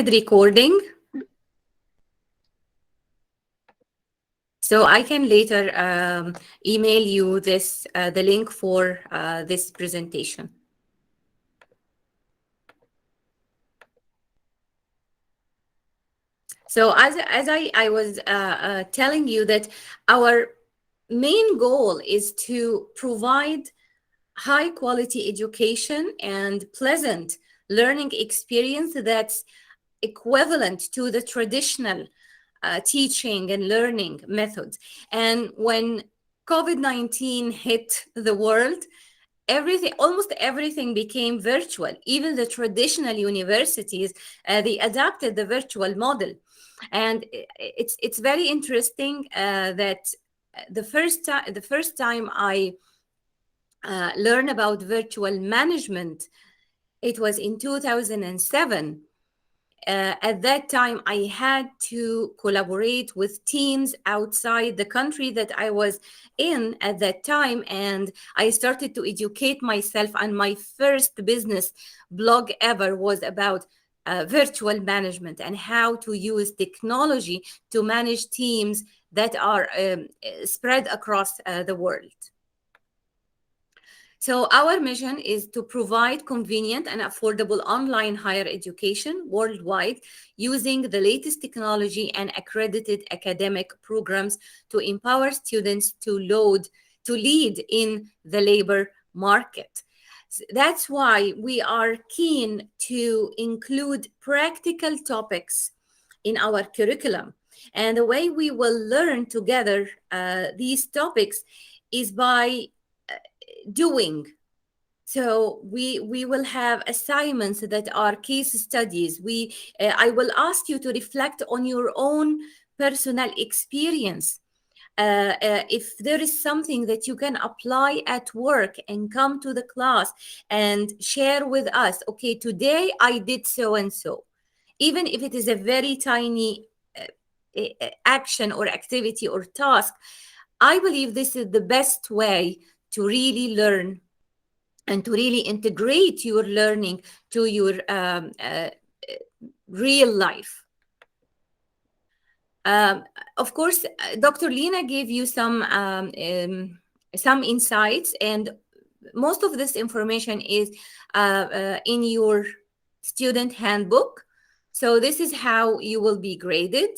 recording, so I can later email you this the link for this presentation. So as I was telling you that our main goal is to provide high quality education and pleasant learning experience that's equivalent to the traditional teaching and learning methods. And when COVID-19 hit the world, almost everything became virtual. Even the traditional universities, they adapted the virtual model. And it's very interesting that the first time I learned about virtual management, it was in 2007. At that time, I had to collaborate with teams outside the country that I was in at that time. And I started to educate myself. And my first business blog ever was about virtual management and how to use technology to manage teams that are spread across the world. So our mission is to provide convenient and affordable online higher education worldwide using the latest technology and accredited academic programs to empower students to lead in the labor market. That's why we are keen to include practical topics in our curriculum. And the way we will learn together these topics is by doing. So we will have assignments that are case studies. I will ask you to reflect on your own personal experience. If there is something that you can apply at work and come to the class and share with us, okay, today I did so and so, even if it is a very tiny action or activity or task, I believe this is the best way to really learn and to really integrate your learning to your real life. Of course, Dr. Lena gave you some insights, and most of this information is in your student handbook. So this is how you will be graded.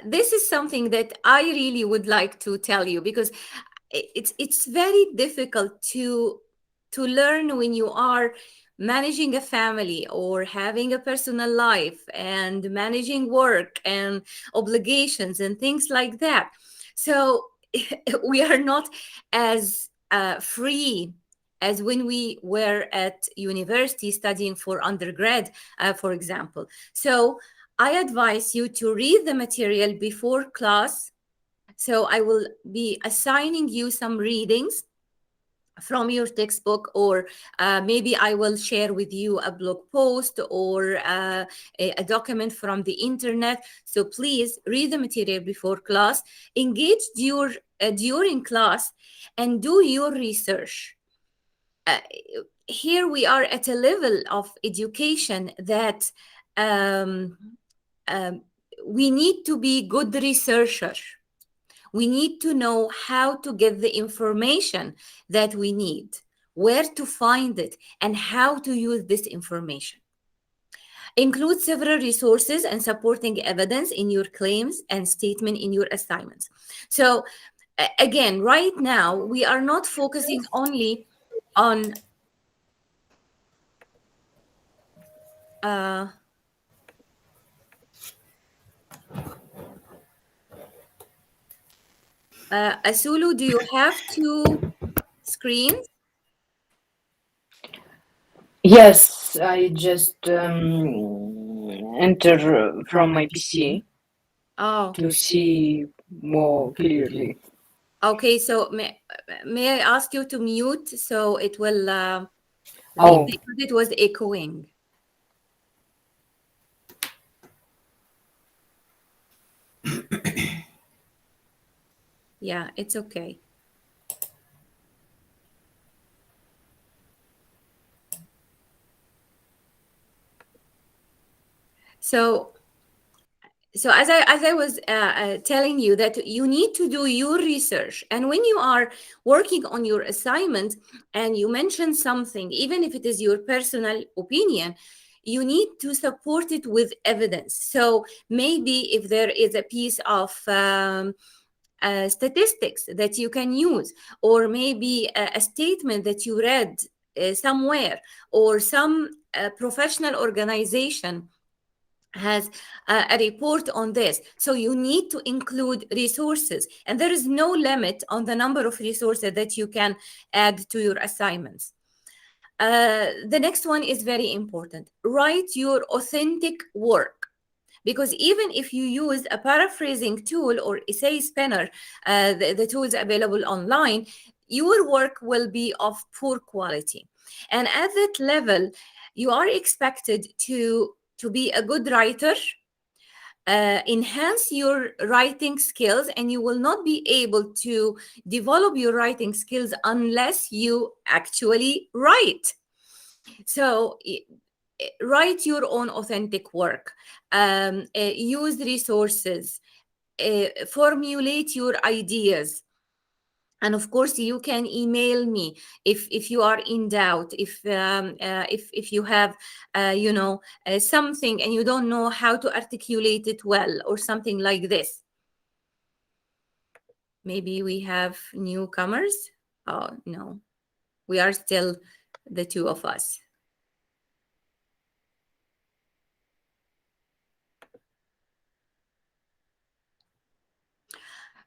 This is something that I really would like to tell you, because it's very difficult to learn when you are managing a family or having a personal life and managing work and obligations and things like that. So we are not as free as when we were at university studying for undergrad, for example. So I advise you to read the material before class. So I will be assigning you some readings from your textbook, or maybe I will share with you a blog post or a document from the internet. So please read the material before class, engage during class, and do your research. Here we are at a level of education that we need to be good researchers. We need to know how to get the information that we need, where to find it, and how to use this information. Include several resources and supporting evidence in your claims and statement in your assignments. So again, right now, we are not focusing only on Asulu, do you have two screens? Yes, I just enter from my PC to see more clearly. Okay, so may I ask you to mute so it will Oh, because it was echoing. Yeah, it's okay. So as I was telling you, that you need to do your research, and when you are working on your assignment and you mention something, even if it is your personal opinion, you need to support it with evidence. So maybe if there is a piece of statistics that you can use, or maybe a statement that you read somewhere, or some professional organization has a report on this. So you need to include resources, and there is no limit on the number of resources that you can add to your assignments. The next one is very important. Write your authentic work, because even if you use a paraphrasing tool or essay spinner, the tools available online, your work will be of poor quality. And at that level, you are expected to be a good writer, enhance your writing skills, and you will not be able to develop your writing skills unless you actually write. So write your own authentic work, use resources, formulate your ideas. And of course, you can email me if you are in doubt, if you have something and you don't know how to articulate it well, or something like this. Maybe we have newcomers. Oh no, we are still the two of us.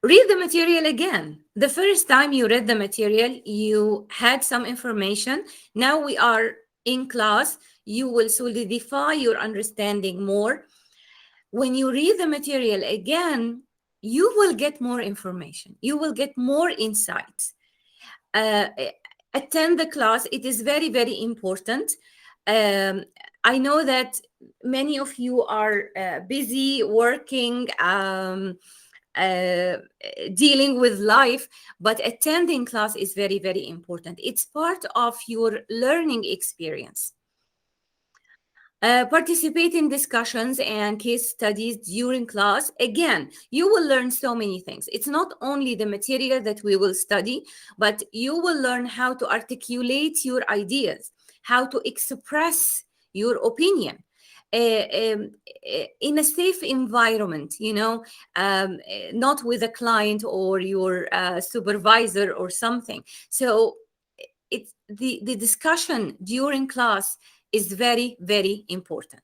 Read the material again. The first time you read the material, you had some information. Now we are in class. You will solidify your understanding more. When you read the material again, you will get more information. You will get more insights. Uh, Attend the class. It is very, very important. Um, I know that many of you are busy working, uh, dealing with life, but attending class is very, very important. It's part of your learning experience. Participate in discussions and case studies during class. Again, you will learn so many things. It's not only the material that we will study, but you will learn how to articulate your ideas, how to express your opinion. In a safe environment, not with a client or your supervisor or something. So it's the discussion during class is very, very important.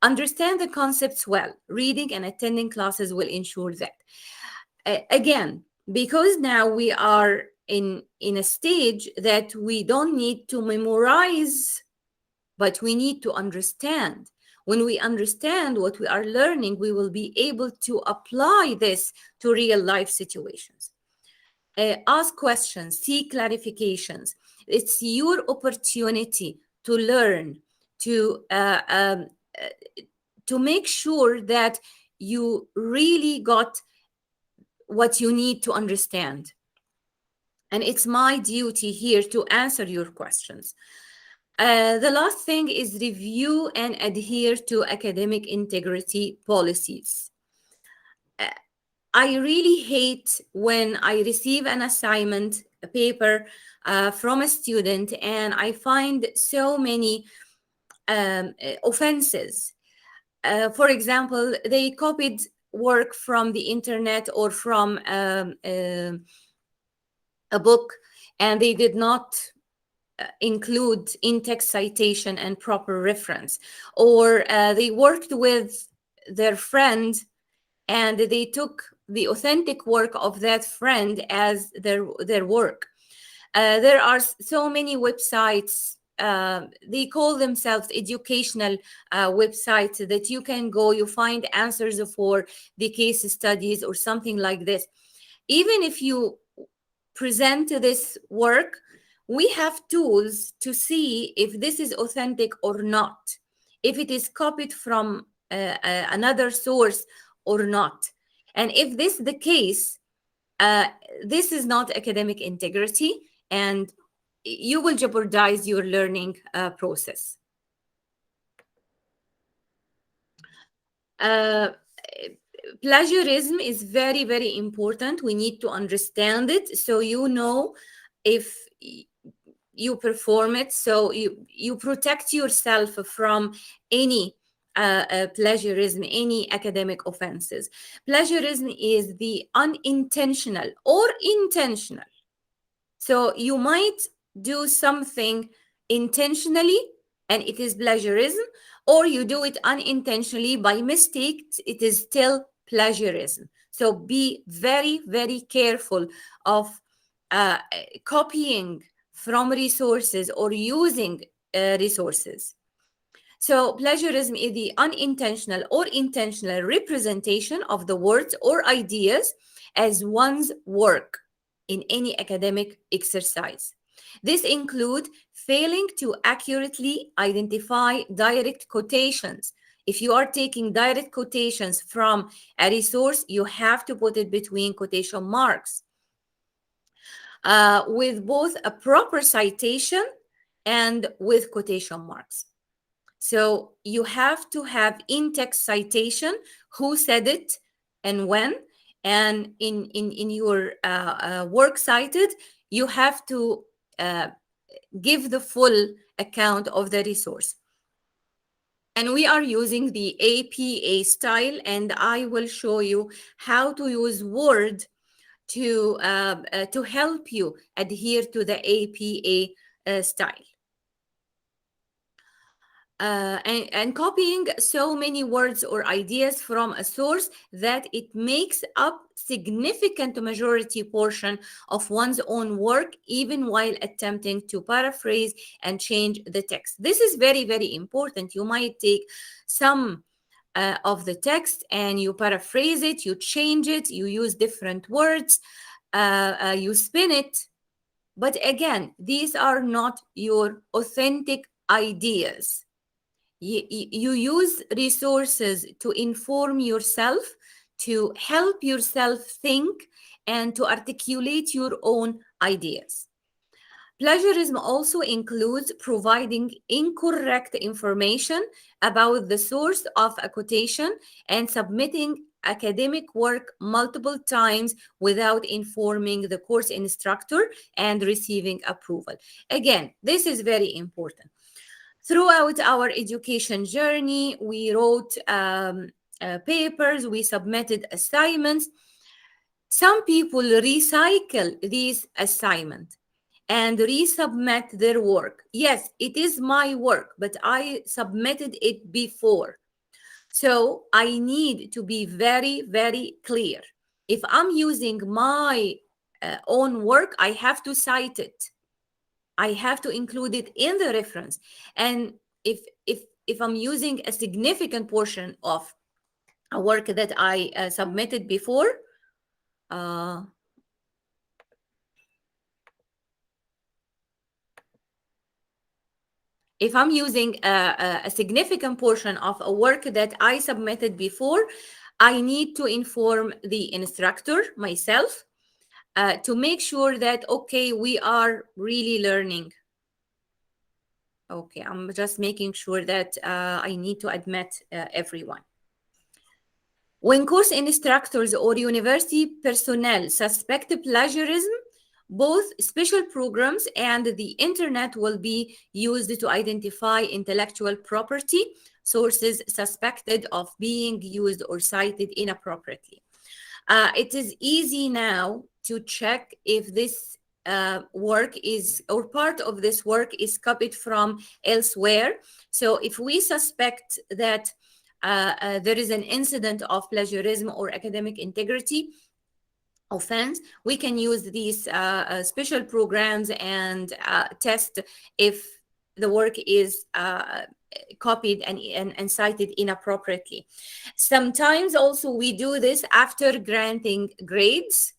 Understand the concepts well. Reading and attending classes will ensure that. Again, because now we are in a stage that we don't need to memorize, but we need to understand. When we understand what we are learning, we will be able to apply this to real life situations. Ask questions, seek clarifications. It's your opportunity to learn, to uh, um, uh, to make sure that you really got what you need to understand. And it's my duty here to answer your questions. The last thing is review and adhere to academic integrity policies. Uh, I really hate when I receive an assignment, a paper from a student, and I find so many offenses. For example, they copied work from the internet or from a book, and they did not include in-text citation and proper reference, or they worked with their friend and they took the authentic work of that friend as their work. There are so many websites. They call themselves educational websites that you can go, you find answers for the case studies or something like this. Even if you present this work, we have tools to see if this is authentic or not, if it is copied from another source or not. And if this is the case, this is not academic integrity, and you will jeopardize your learning process. Uh, Plagiarism is very, very important. We need to understand it so you know if you perform it, so you protect yourself from any plagiarism, any academic offenses. Plagiarism is the unintentional or intentional. So you might do something intentionally and it is plagiarism, or you do it unintentionally by mistake, it is still plagiarism. So be very, very careful of uh, copying from resources or using resources. So, plagiarism is the unintentional or intentional representation of the words or ideas as one's work in any academic exercise. This includes failing to accurately identify direct quotations. If you are taking direct quotations from a resource, you have to put it between quotation marks with both a proper citation and with quotation marks. So you have to have in-text citation, who said it and when, and in your work cited, you have to give the full account of the resource. And we are using the APA style, and I will show you how to use Word to help you adhere to the APA style. And copying so many words or ideas from a source that it makes up significant majority portion of one's own work, even while attempting to paraphrase and change the text. This is very, very important. You might take some of the text and you paraphrase it, you change it, you use different words, you spin it. But again, these are not your authentic ideas. You use resources to inform yourself, to help yourself think, and to articulate your own ideas. Plagiarism also includes providing incorrect information about the source of a quotation and submitting academic work multiple times without informing the course instructor and receiving approval. Again, this is very important. Throughout our education journey, we wrote papers, we submitted assignments. Some people recycle these assignments and resubmit their work. Yes, it is my work, but I submitted it before. So I need to be very, very clear. If I'm using my own work, I have to cite it. I have to include it in the reference. And if I'm using a significant portion of a work that I submitted before, uh, if I'm using a significant portion of a work that I submitted before, I need to inform the instructor myself to make sure that, okay, we are really learning. Okay, I'm just making sure that I need to admit everyone. When course instructors or university personnel suspect plagiarism, both special programs and the internet will be used to identify intellectual property sources suspected of being used or cited inappropriately. It is easy now to check if this work is, or part of this work is copied from elsewhere. So if we suspect that there is an incident of plagiarism or academic integrity offense, we can use these special programs and test if the work is copied and cited inappropriately. Sometimes also we do this after granting grades.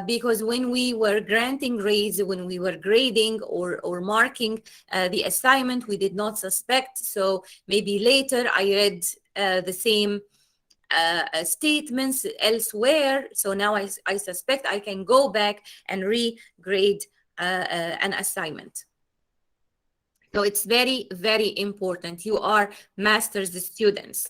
Because when we were granting grades, when we were grading or marking the assignment, we did not suspect. So maybe later I read the same statements elsewhere. So now I suspect I can go back and regrade an assignment. So it's very, very important. You are master's students.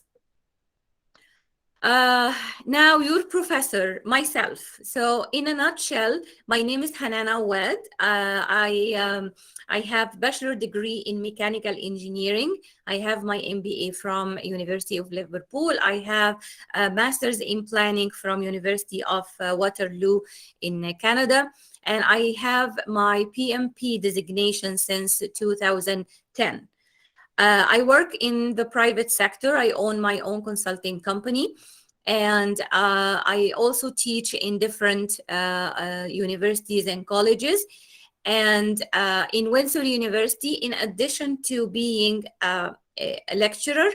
Uh, Now, your professor, myself. So, in a nutshell, my name is Hanan Awaad. I have bachelor degree in mechanical engineering. I have my MBA from University of Liverpool. I have a master's in planning from University of Waterloo in Canada, and I have my PMP designation since 2010. I work in the private sector. I own my own consulting company. And I also teach in different universities and colleges. And in Windsor University, in addition to being a lecturer,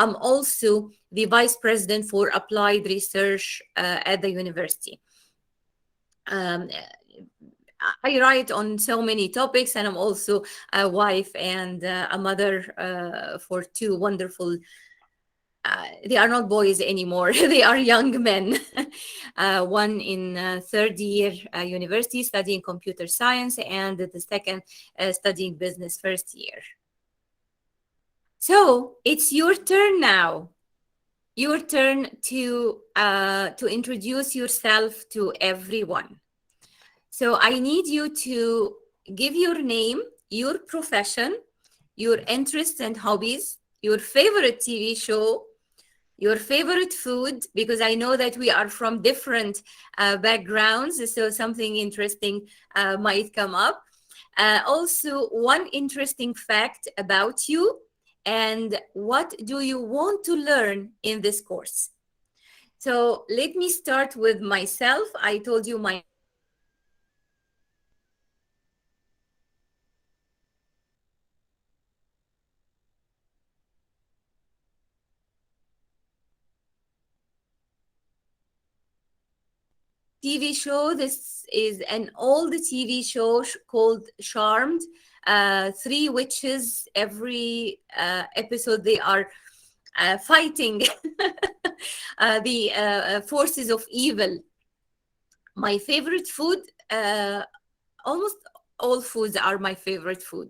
I'm also the vice president for applied research at the university. Um, I write on so many topics, and I'm also a wife and a mother for two wonderful. They are not boys anymore; they are young men. One in third year university studying computer science, and the second studying business first year. So it's your turn now. Your turn to introduce yourself to everyone. So I need you to give your name, your profession, your interests and hobbies, your favorite TV show, your favorite food, because I know that we are from different backgrounds, so something interesting might come up. Also, one interesting fact about you, and what do you want to learn in this course? So let me start with myself. I told you my name is Hanan Awaad. TV show. This is an old TV show called Charmed. Three witches. Every episode, they are fighting the forces of evil. My favorite food. Almost all foods are my favorite food.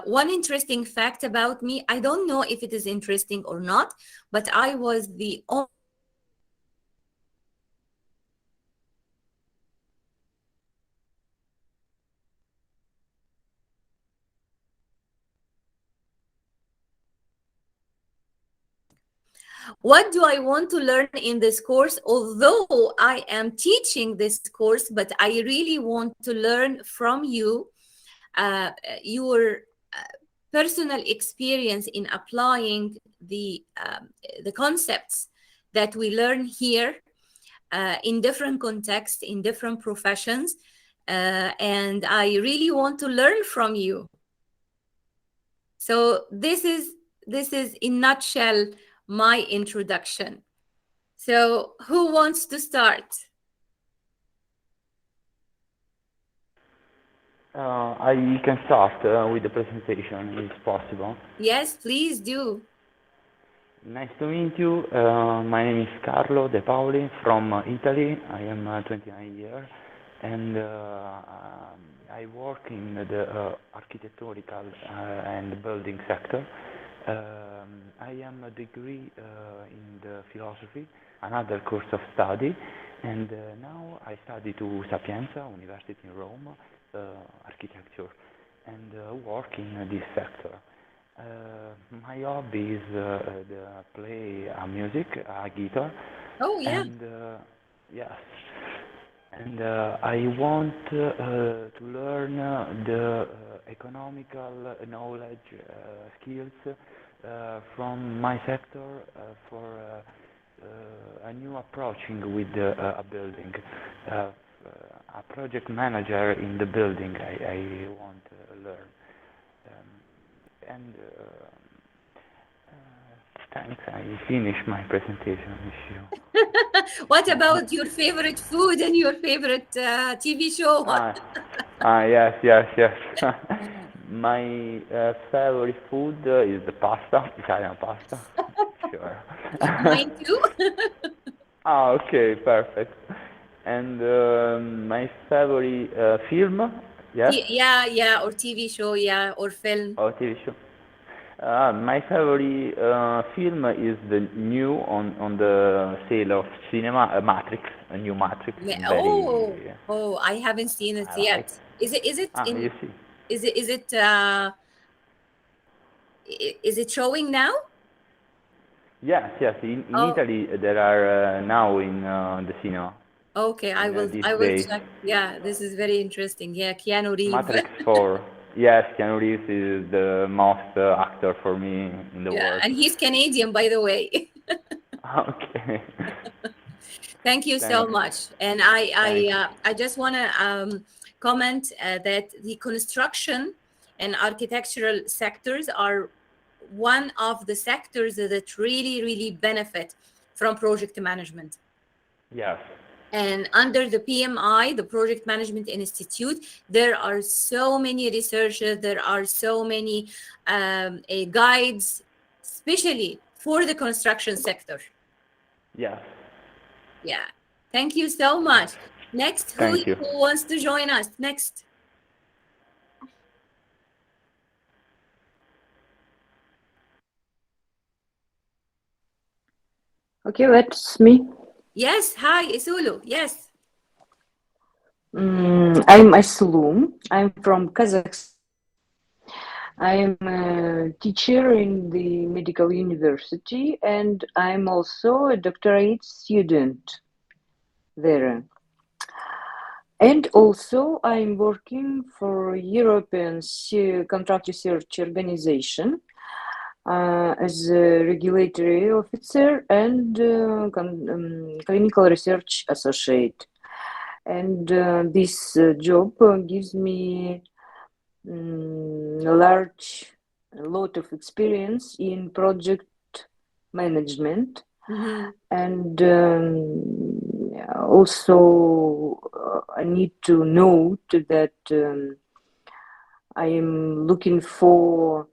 One interesting fact about me, I don't know if it is interesting or not, but I was the only What do I want to learn in this course? Although I am teaching this course, but I really want to learn from you uh, your personal experience in applying the concepts that we learn here in different contexts, in different professions, and I really want to learn from you. So this is in nutshell my introduction. So who wants to start? I can start with the presentation, if possible. Yes, please do. Nice to meet you. My name is Carlo De Paoli from Italy. I am 29 years, and I work in the architectural and building sector. I am a degree in the philosophy, another course of study, and now I study to Sapienza University in Rome, architecture, and work in this sector. My hobby is play music, guitar, Oh, yeah. and yes, and I want to learn the economical knowledge skills from my sector for a new approaching with a building. A project manager in the building I want to learn. And thanks, I finished my presentation with you. What about your favorite food and your favorite TV show? Yes, yes, yes. My favorite food is the pasta, Italian pasta. Sure. Mine too. Okay, perfect. And my favorite film, yes, Yeah, yeah, or TV show, yeah, or film. or TV show. My favorite film is the new on the sale of cinema, Matrix, a new Matrix. Oh, Very, oh, I haven't seen it I yet. like. Is it Ah, in you see. is it showing now? Yes, yes. In Oh, Italy, there are now in the cinema okay, in these I will days. check. Yeah, this is very interesting. Yeah, Keanu Reeves. Matrix 4. Yes, Keanu Reeves is the most actor for me in the Yeah, world. and he's Canadian, by the way. Okay. Thank you so Thanks. much. And Thanks. I just want to comment that the construction and architectural sectors are one of the sectors that really benefit from project management. Yes. And under the PMI, the Project Management Institute, there are so many researchers, there are so many guides, especially for the construction sector. Yes. Yeah. Thank you so much. Next, Thank you. who wants to join us? Next. Okay, that's me. Yes. Hi, Isulu. Yes. I'm Aslam. I'm from Kazakhstan. I'm a teacher in the medical university and I'm also a doctorate student there. And also I'm working for European Contract Research Organization as a regulatory officer and clinical research associate. And this job gives me a lot of experience in project management Mm-hmm. and also I need to note that I am looking for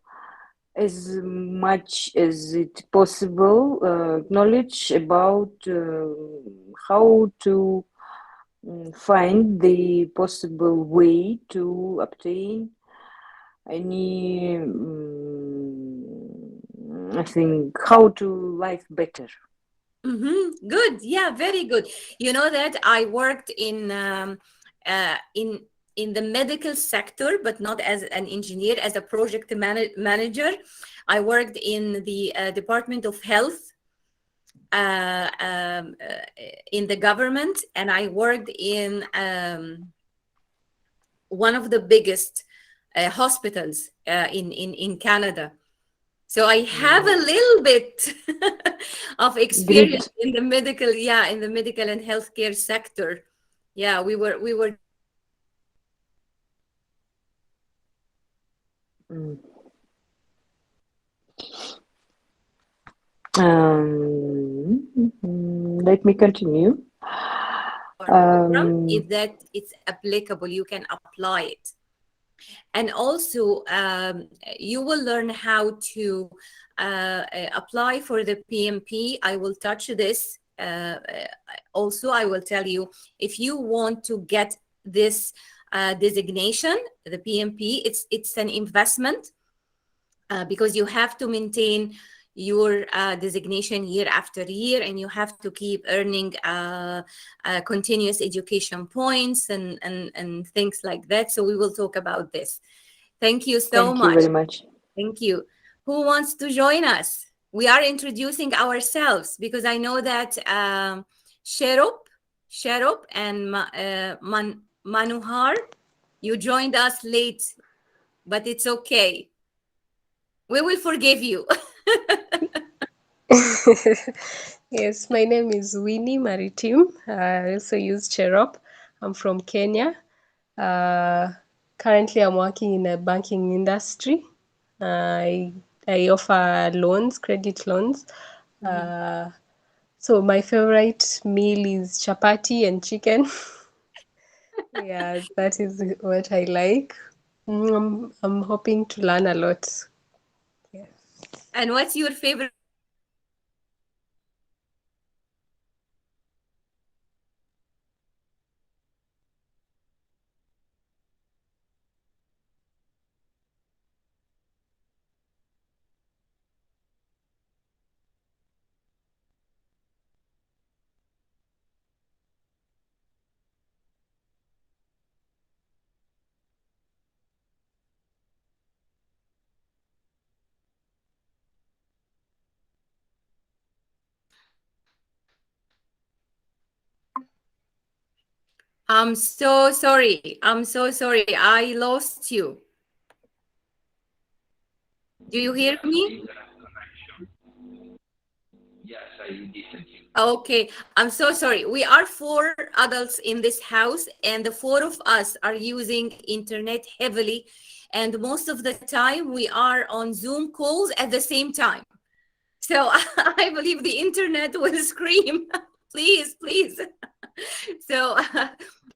as much as it possible knowledge about how to find the possible way to obtain any I think how to live better. Mm-hmm. Good. Yeah, very good. You know that I worked uh, in in the medical sector, but not as an engineer, as a project manager. I worked in the Department of Health uh, um, uh, in the government, and I worked in one of the biggest hospitals in Canada. So I have a little bit of experience Great. in the medical, yeah, in the medical and healthcare sector. Yeah, we were Mm. Let me continue. our program Um, is that it's applicable. You can apply it. And also you will learn how to apply for the PMP. I will touch this also. I will tell you, if you want to get this designation, the PMP, it's an investment because you have to maintain your designation year after year, and you have to keep earning continuous education points and things like that. So we will talk about this. Thank you so Thank you much. very much. Thank you. Who wants to join us? We are introducing ourselves because I know that Sherup and Manuhar, you joined us late, but it's okay. We will forgive you. Yes, my name is Winnie Maritim. I also use Cherop. I'm from Kenya. Uh, Currently, I'm working in the banking industry. I I offer loans, credit loans. Mhm. So my favorite meal is chapati and chicken. Yeah, that is what I like. I'm hoping to learn a lot. Yeah. And what's your favorite? I'm so sorry. I'm so sorry. I lost you. Do you hear me? Okay, I'm so sorry. We are four adults in this house, and the four of us are using internet heavily. And most of the time, we are on Zoom calls at the same time. So I believe the internet will scream, please, please. So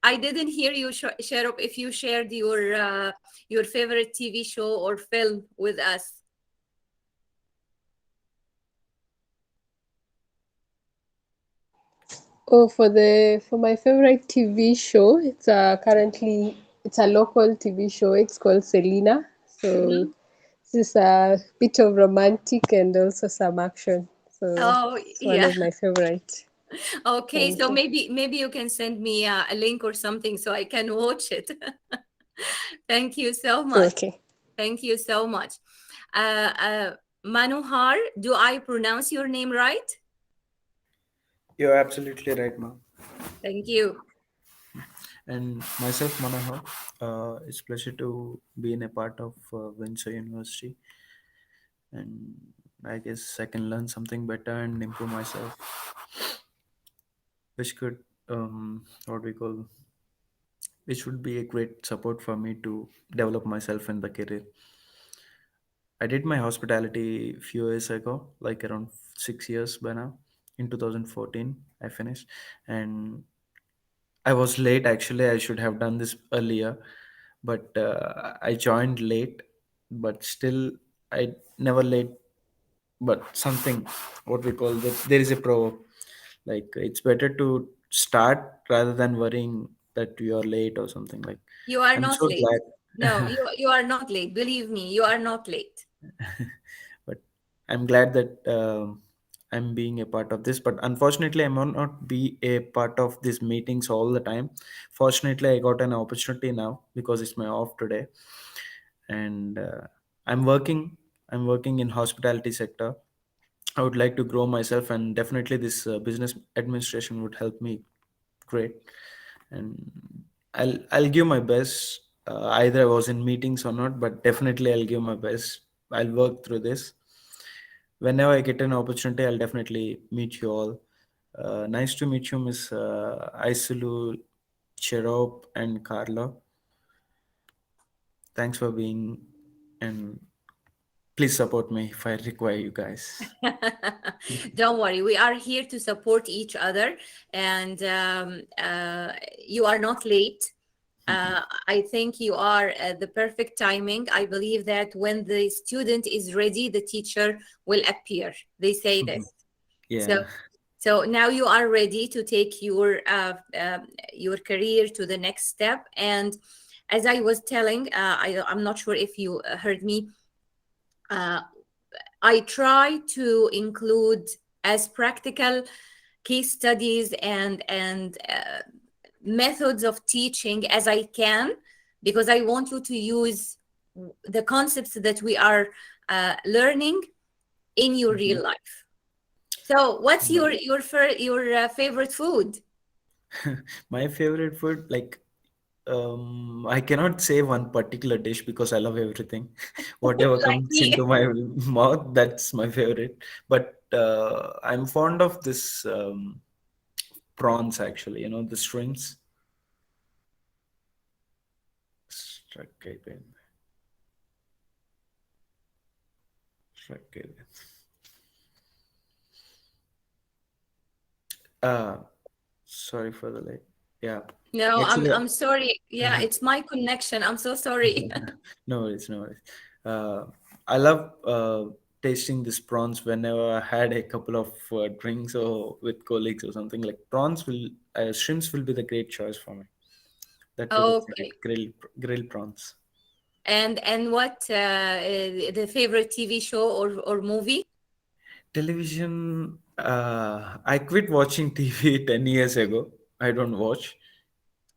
I didn't hear you, Sharop, if you shared your favorite TV show or film with us. Oh, for my favorite TV show, it's a local TV show. It's called Selena. So Mhm. this is a bit of romantic and also some action. So Oh, it's one yeah. of my favorite. Okay, Thank so you. maybe you can send me a link or something so I can watch it. Thank you so much. Okay. Thank you so much. Uh, uh, Manohar, do I pronounce your name right? You're absolutely right, ma'am. Thank you. And myself, Manohar, it's pleasure to be in a part of Windsor University, and I guess I can learn something better and improve myself, which could what we call, which would be a great support for me to develop myself in the career. I did my hospitality a few years ago, like around 6 years by now. In 2014, I finished, and I was late actually. I should have done this earlier, but I joined late. But still, I never late. But something, what we call that, there is a pro. Like it's better to start rather than worrying that you are late or something. Like You are I'm not so late. No, glad. you are not late. Believe me, you are not late. But I'm glad that I'm being a part of this. But unfortunately, I might not be a part of these meetings all the time. Fortunately, I got an opportunity now because it's my off today, and I'm working. I'm working in hospitality sector. I would like to grow myself, and definitely this business administration would help me great. And I'll give my best. Either I was in meetings or not, but definitely I'll give my best. I'll work through this. Whenever I get an opportunity, I'll definitely meet you all. Nice to meet you, Miss Isulu, Cherop, and Carlo. Thanks for being, and please support me if I require you guys. Don't worry, we are here to support each other, and you are not late. I think you are at the perfect timing. I believe that when the student is ready, the teacher will appear. They say this. So, Yeah. so now you are ready to take your career to the next step. And as I was telling, I'm not sure if you heard me. Uh, I try to include as practical case studies and methods of teaching as I can, because I want you to use the concepts that we are learning in your real Mhm. life. So, what's your favorite food? My favorite food, like, I cannot say one particular dish because I love everything. Whatever Like comes me. into my mouth, that's my favorite. But I'm fond of this prawns, actually. You know, the shrimps. Struck again. Struck again. Uh, Sorry for the late. Yeah, No, actually, I'm sorry. Yeah, it's my connection. I'm so sorry. no worries, no worries. Uh, I love tasting these prawns whenever I had a couple of drinks or with colleagues or something. Like shrimps will be the great choice for me. That too with Okay. grilled prawns. And what the favorite TV show or movie? Television. I quit watching TV 10 years ago. I don't watch.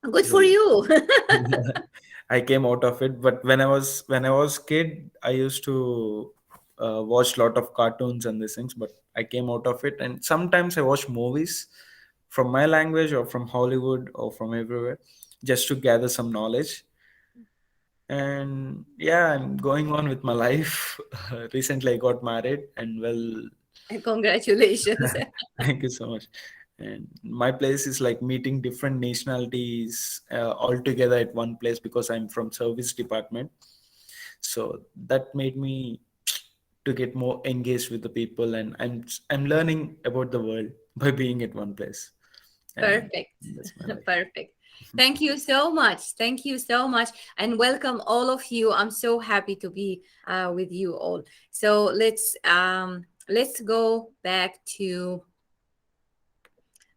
Good for So you. I came out of it. But when I was kid, I used to watch a lot of cartoons and these things. But I came out of it, and sometimes I watch movies from my language or from Hollywood or from everywhere, just to gather some knowledge. And yeah, I'm going on with my life. Recently I got married, and well, Congratulations. thank you so much. And my place is like meeting different nationalities all together at one place, because I'm from service department. So that made me to get more engaged with the people, and I'm learning about the world by being at one place. And Perfect. that's my life. Perfect. Thank you so much. Thank you so much. And welcome all of you. I'm so happy to be with you all. So let's go back to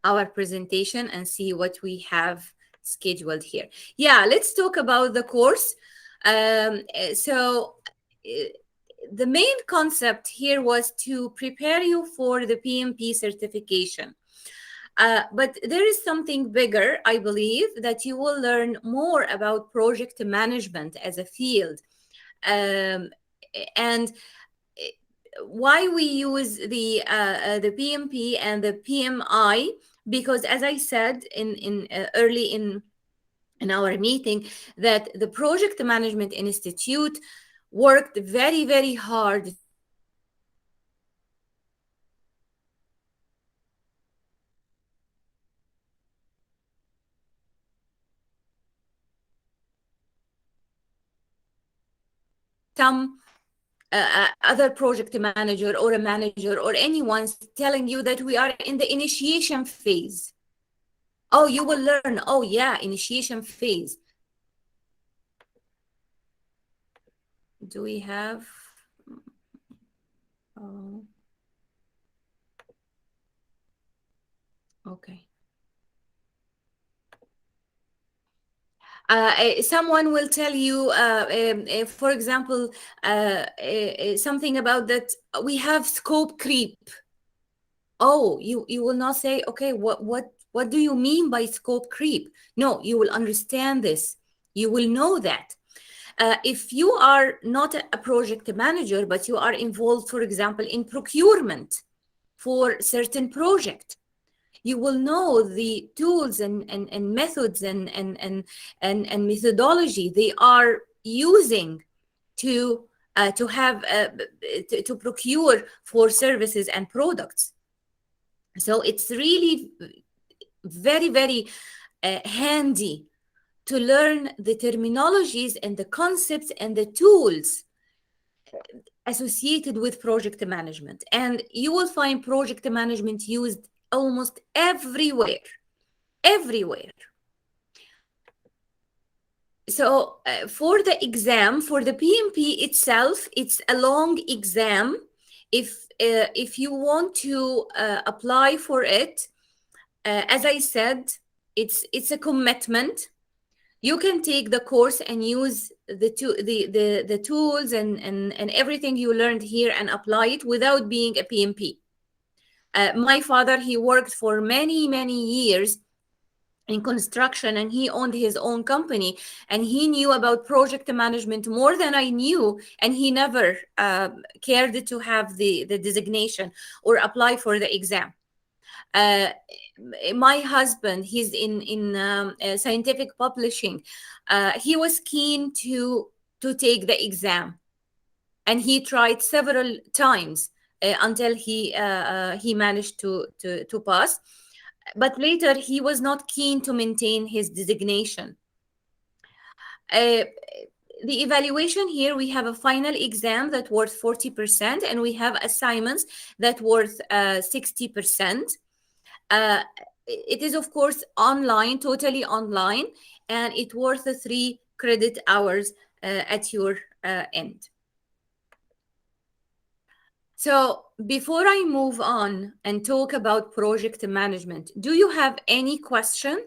our presentation and see what we have scheduled here. Yeah, let's talk about the course. So the main concept here was to prepare you for the PMP certification. But there is something bigger, I believe, that you will learn more about project management as a field. And why we use the PMP and the PMI, because as I said in early in our meeting, that the Project Management Institute worked very, very hard to create some other project manager or a manager or anyone telling you that we are in the initiation phase. Oh, you will learn. Oh, yeah, initiation phase. Do we have? Okay. Someone will tell you, for example, something about that we have scope creep. Oh, you will not say, okay, what do you mean by scope creep? No, you will understand this. You will know that. If you are not a project manager, but you are involved, for example, in procurement for certain project, you will know the tools and methods and methodology they are using to have to procure for services and products. So it's really very, very handy to learn the terminologies and the concepts and the tools associated with project management. And you will find project management used almost everywhere, everywhere. So for the exam, for the PMP itself, it's a long exam. If you want to apply for it, as I said, it's a commitment. You can take the course and use the tools and everything you learned here and apply it without being a PMP. My father, he worked for many, many years in construction, and he owned his own company, and he knew about project management more than I knew, and he never cared to have the designation or apply for the exam. My husband, he's in scientific publishing. He was keen to take the exam, and he tried several times until he managed to pass. But later he was not keen to maintain his designation. The evaluation here, we have a final exam that worth 40%, and we have assignments that worth 60%. It is, of course, online, totally online, and it worth 3 credit hours at your end. So before I move on and talk about project management, do you have any question?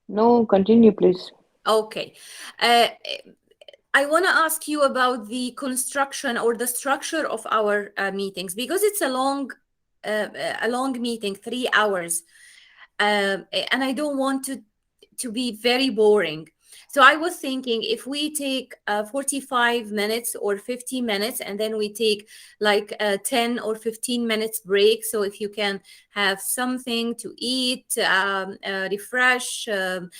No, continue, please. Okay. I want to ask you about the construction or the structure of our meetings, because it's a long meeting, 3 hours, and I don't want to be very boring. So I was thinking if we take 45 minutes or 50 minutes, and then we take like a 10 or 15 minutes break. So if you can have something to eat, refresh, go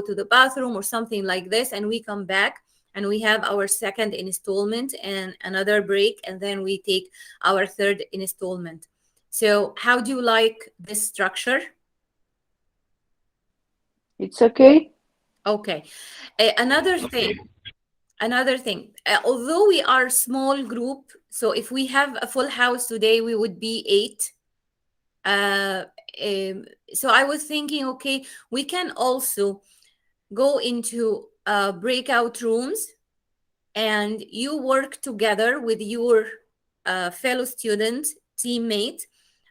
to the bathroom or something like this, and we come back and we have our second installment and another break, and then we take our third installment. So how do you like this structure? It's okay. Okay. Another thing, although we are small group, so if we have a full house today, we would be 8. Uh, so I was thinking, okay, we can also go into breakout rooms, and you work together with your fellow student, teammate,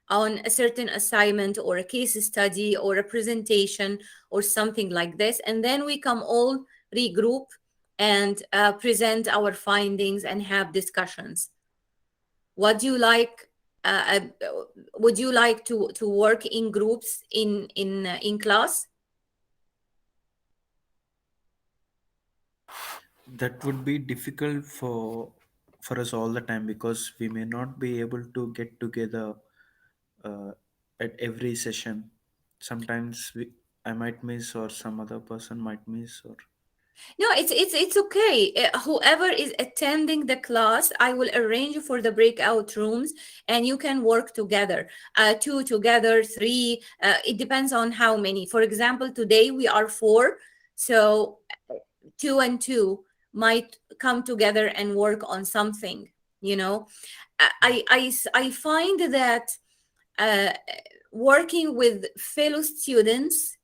on a certain assignment or a case study or a presentation or something like this. And then we come all regroup and present our findings and have discussions. What do you like? Would you like to work in groups in class? That would be difficult for us all the time, because we may not be able to get together uh, at every session. Sometimes I might miss, or some other person might miss, or No, it's okay. Whoever is attending the class, I will arrange for the breakout rooms, and you can work together. Two together, three. It depends on how many. For example, today we are 4, so two and two might come together and work on something. You know, I find that uh, working with fellow students,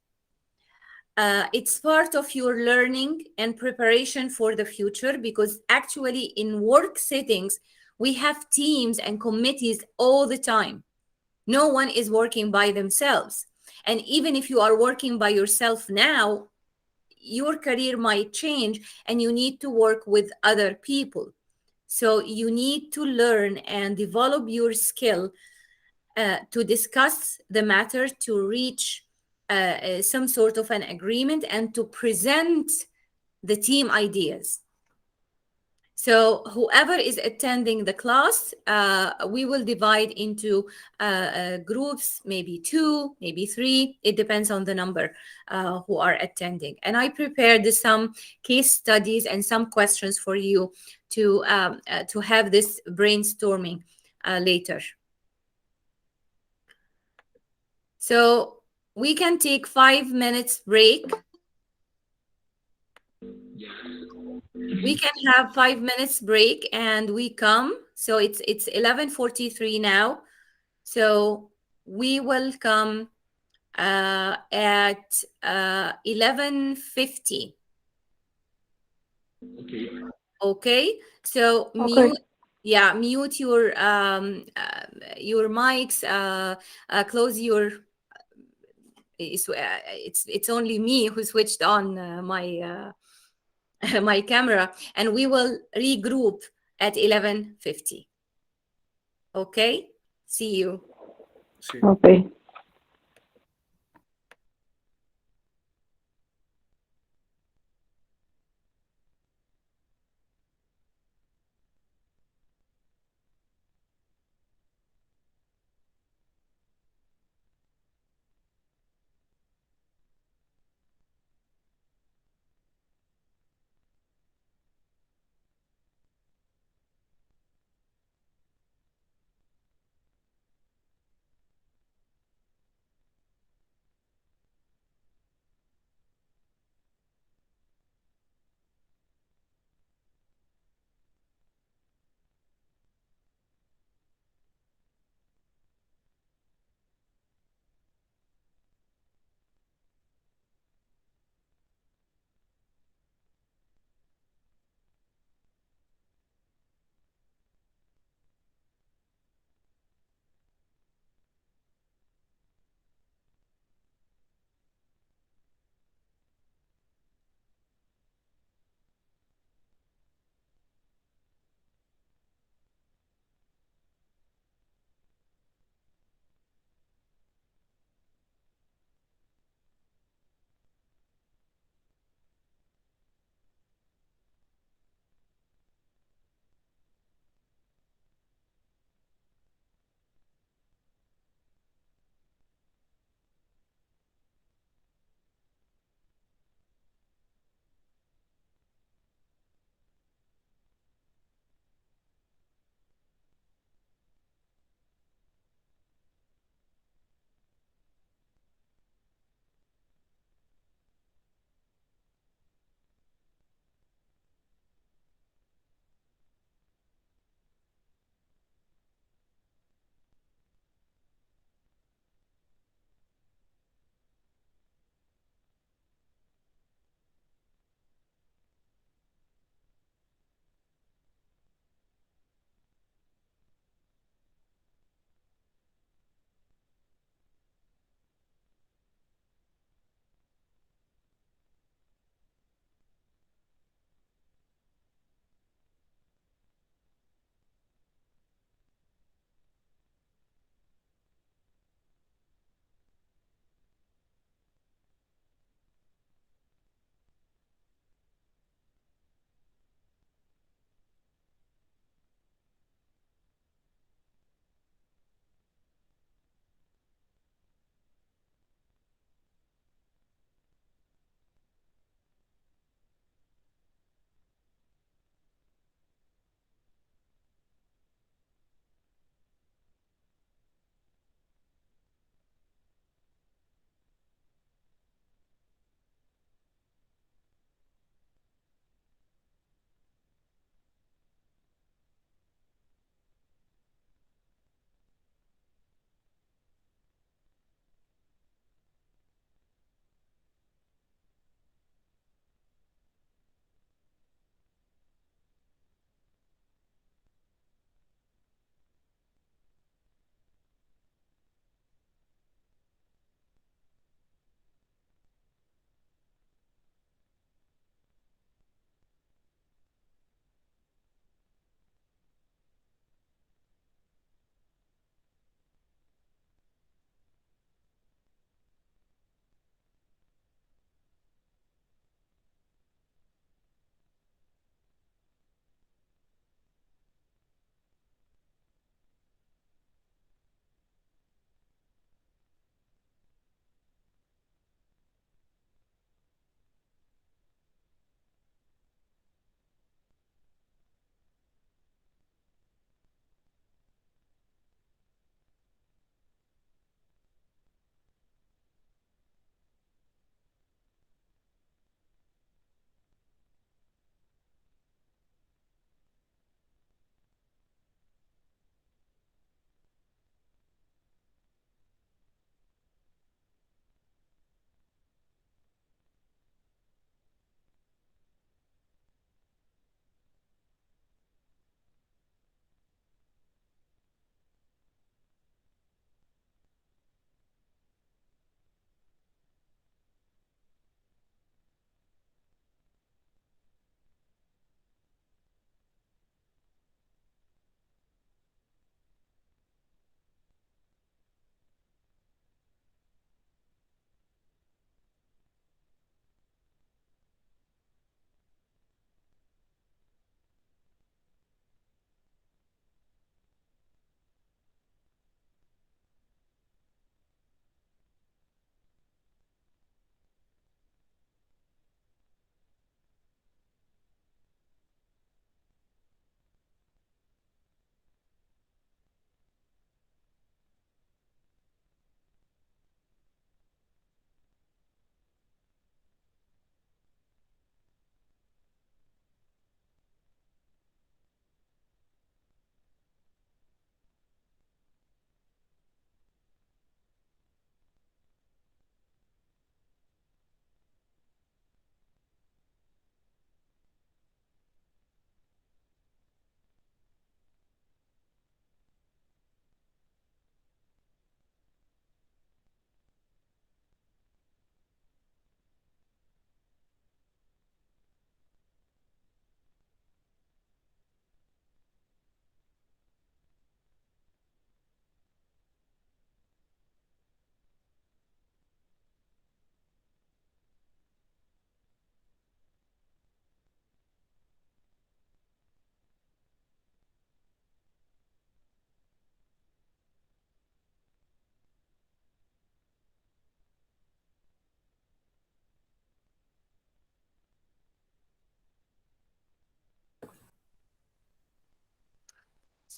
it's part of your learning and preparation for the future, because actually in work settings we have teams and committees all the time. No one is working by themselves, and even if you are working by yourself now, your career might change and you need to work with other people. So you need to learn and develop your skill to discuss the matter, to reach some sort of an agreement, and to present the team ideas. So whoever is attending the class, we will divide into groups, maybe 2, maybe 3. It depends on the number who are attending. And I prepared some case studies and some questions for you to have this brainstorming later. So we can take 5 minutes break. We can have 5 minutes break and we come. So it's 11:43 now. So we will come at 11:50. Okay. So Okay. mute your mics, close your it's only me who switched on my my camera, and we will regroup at 11:50. Okay, see you. see. Okay.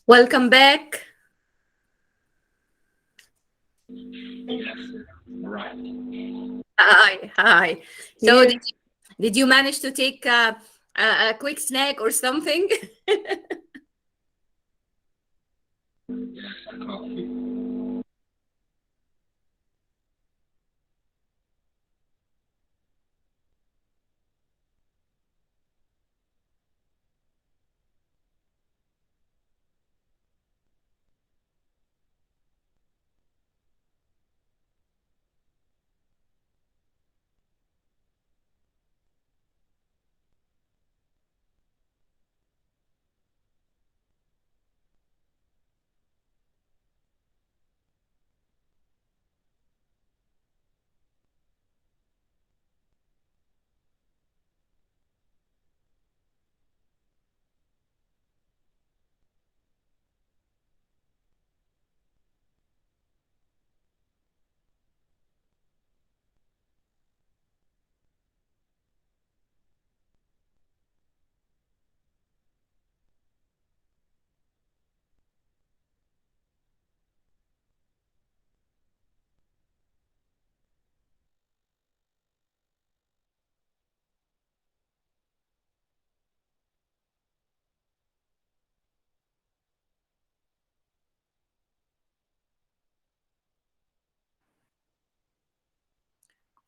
Welcome back. Hi, hi. So Yeah. did you manage to take a quick snack or something?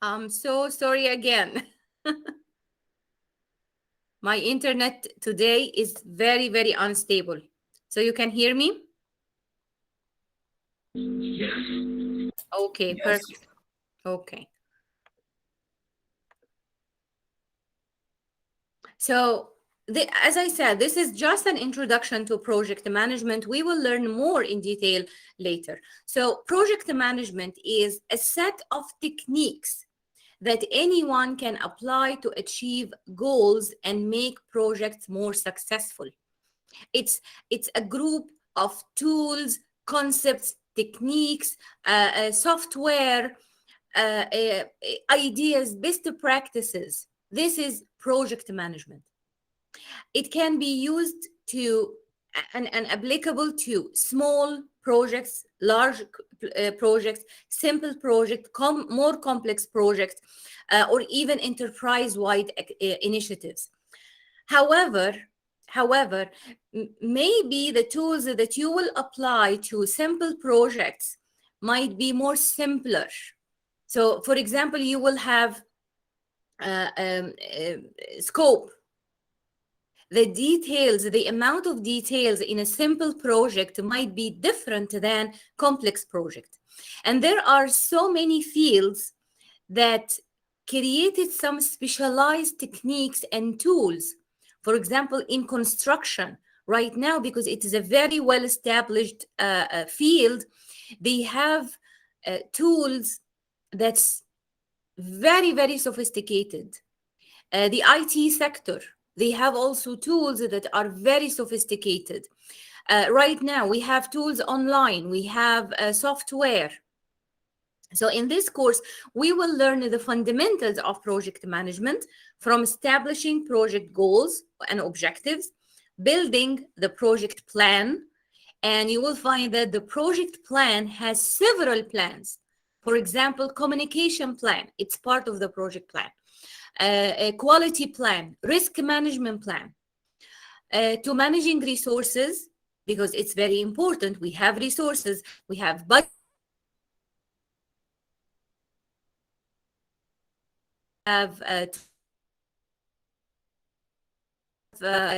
I'm so sorry again. My internet today is very, very unstable. So you can hear me? Okay, perfect. Okay. So, as I said, this is just an introduction to project management. We will learn more in detail later. So, project management is a set of techniques that anyone can apply to achieve goals and make projects more successful. It's a group of tools, concepts, techniques, software, ideas, best practices. This is project management. It can be used to and applicable to small projects, large projects, simple projects, more complex projects, or even enterprise-wide initiatives. However, maybe the tools that you will apply to simple projects might be more simpler. So, for example, you will have scope. The details, the amount of details in a simple project might be different than complex project. And there are so many fields that created some specialized techniques and tools. For example, in construction, right now, because it is a very well established field, they have tools that's very, very sophisticated. The IT sector, they have also tools that are very sophisticated. Right now, we have tools online, we have software. So in this course, we will learn the fundamentals of project management, from establishing project goals and objectives, building the project plan, and you will find that the project plan has several plans. For example, communication plan, it's part of the project plan. A quality plan, risk management plan, to managing resources, because it's very important. We have resources, we have budget, have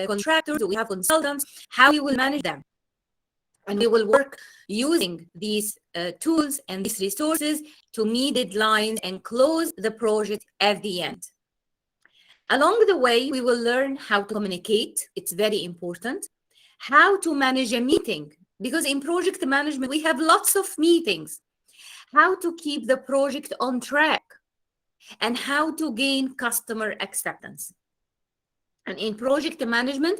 contractors, we have consultants, how we will manage them. And we will work using these tools and these resources to meet deadlines and close the project at the end. Along the way, we will learn how to communicate. It's very important. How to manage a meeting, because in project management, we have lots of meetings. How to keep the project on track, and how to gain customer acceptance. And in project management,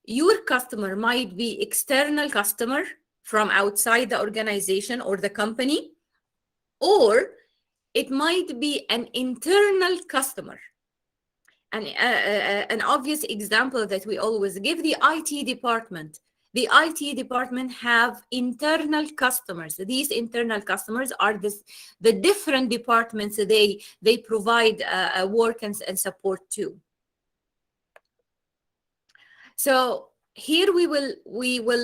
your customer might be external customer from outside the organization or the company, or it might be an internal customer. And an obvious example that we always give, the IT department. The IT department have internal customers. These internal customers are the different departments they provide work and support to. So here we will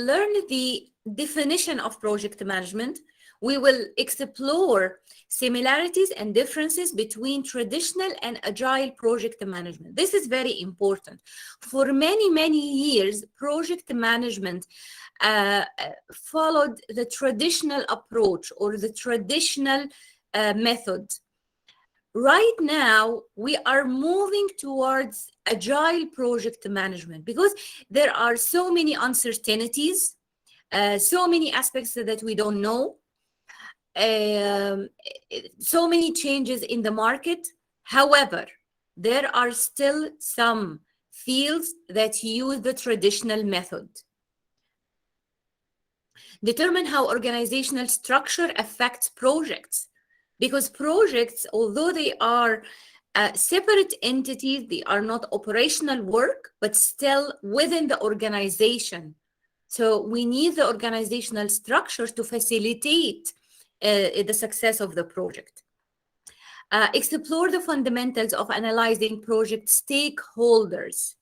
learn the definition of project management. We will explore similarities and differences between traditional and agile project management. This is very important. For many years, project management followed the traditional approach or the traditional method. Right now, we are moving towards agile project management because there are so many uncertainties, so many aspects that we don't know, so many changes in the market. However, there are still some fields that use the traditional method. Determine how organizational structure affects projects. Because projects, although they are separate entities, they are not operational work, but still within the organization. So we need the organizational structure to facilitate the success of the project. Explore the fundamentals of analyzing project stakeholders.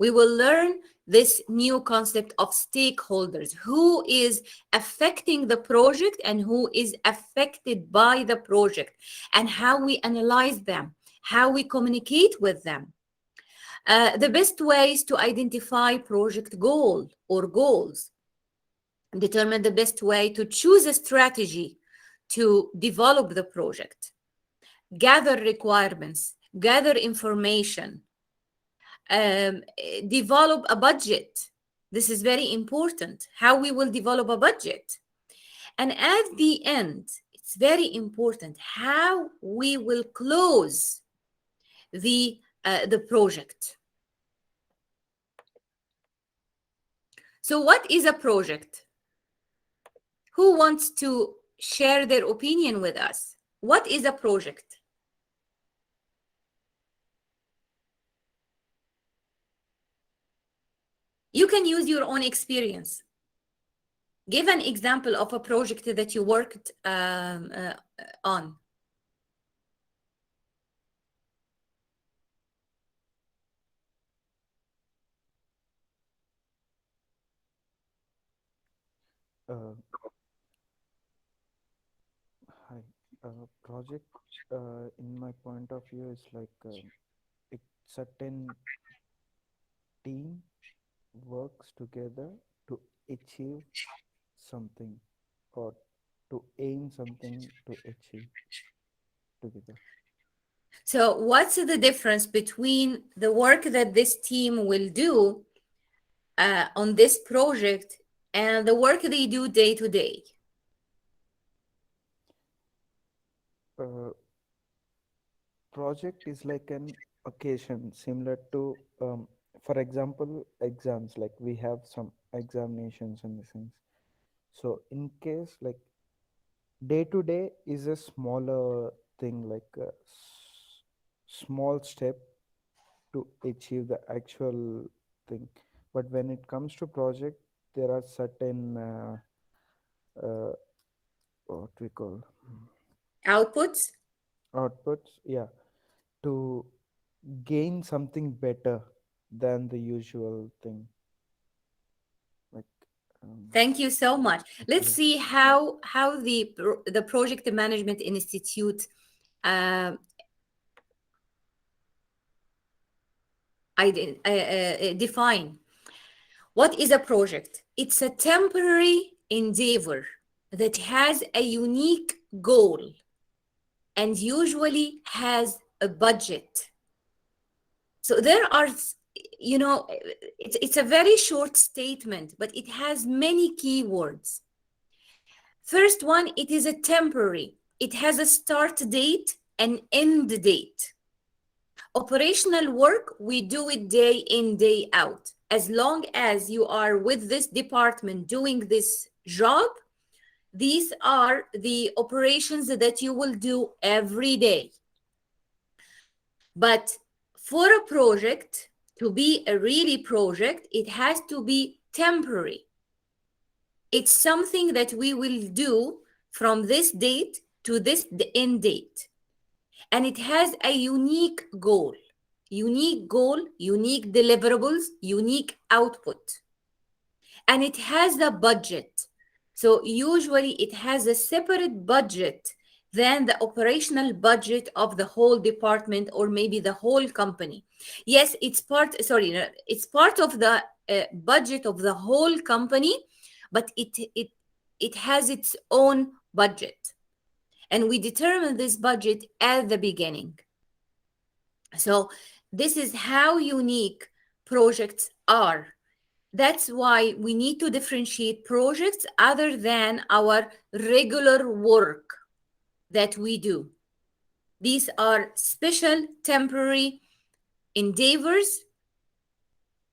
We will learn this new concept of stakeholders, who is affecting the project and who is affected by the project, and how we analyze them, how we communicate with them. The best ways to identify project goal or goals. Determine the best way to choose a strategy to develop the project. Gather requirements, gather information. Develop a budget. This is very important, how we will develop a budget. And at the end, it's very important how we will close the project. So what is a project? Who wants to share their opinion with us? What is a project? You can use your own experience. Give an example of a project that you worked on. Hi. Project, in my point of view, is like a certain team works together to achieve something or to aim something to achieve together. So what's the difference between the work that this team will do on this project and the work they do day to day? Project is like an occasion similar to, for example, exams. Like we have some examinations and things. So in case like day to day is a smaller thing, like a small step to achieve the actual thing. But when it comes to project, there are certain what we call Outputs? outputs, yeah, to gain something better than the usual thing. Like, Thank you so much. Let's see how the Project Management Institute define. What is a project? It's a temporary endeavor that has a unique goal and usually has a budget. So there are, it's a very short statement, but it has many keywords. First one, it is a temporary. It has a start date and end date. Operational work, we do it day in, day out. As long as you are with this department doing this job, these are the operations that you will do every day. But for a project to be a really project, it has to be temporary. It's something that we will do from this date to this end date. And it has a unique goal, unique deliverables, unique output. And it has a budget. So usually it has a separate budget than the operational budget of the whole department or maybe the whole company. Yes, it's part, sorry, no, it's part of the budget of the whole company, but it has its own budget. And we determine this budget at the beginning. So this is how unique projects are. That's why we need to differentiate projects other than our regular work that we do. These are special temporary endeavors.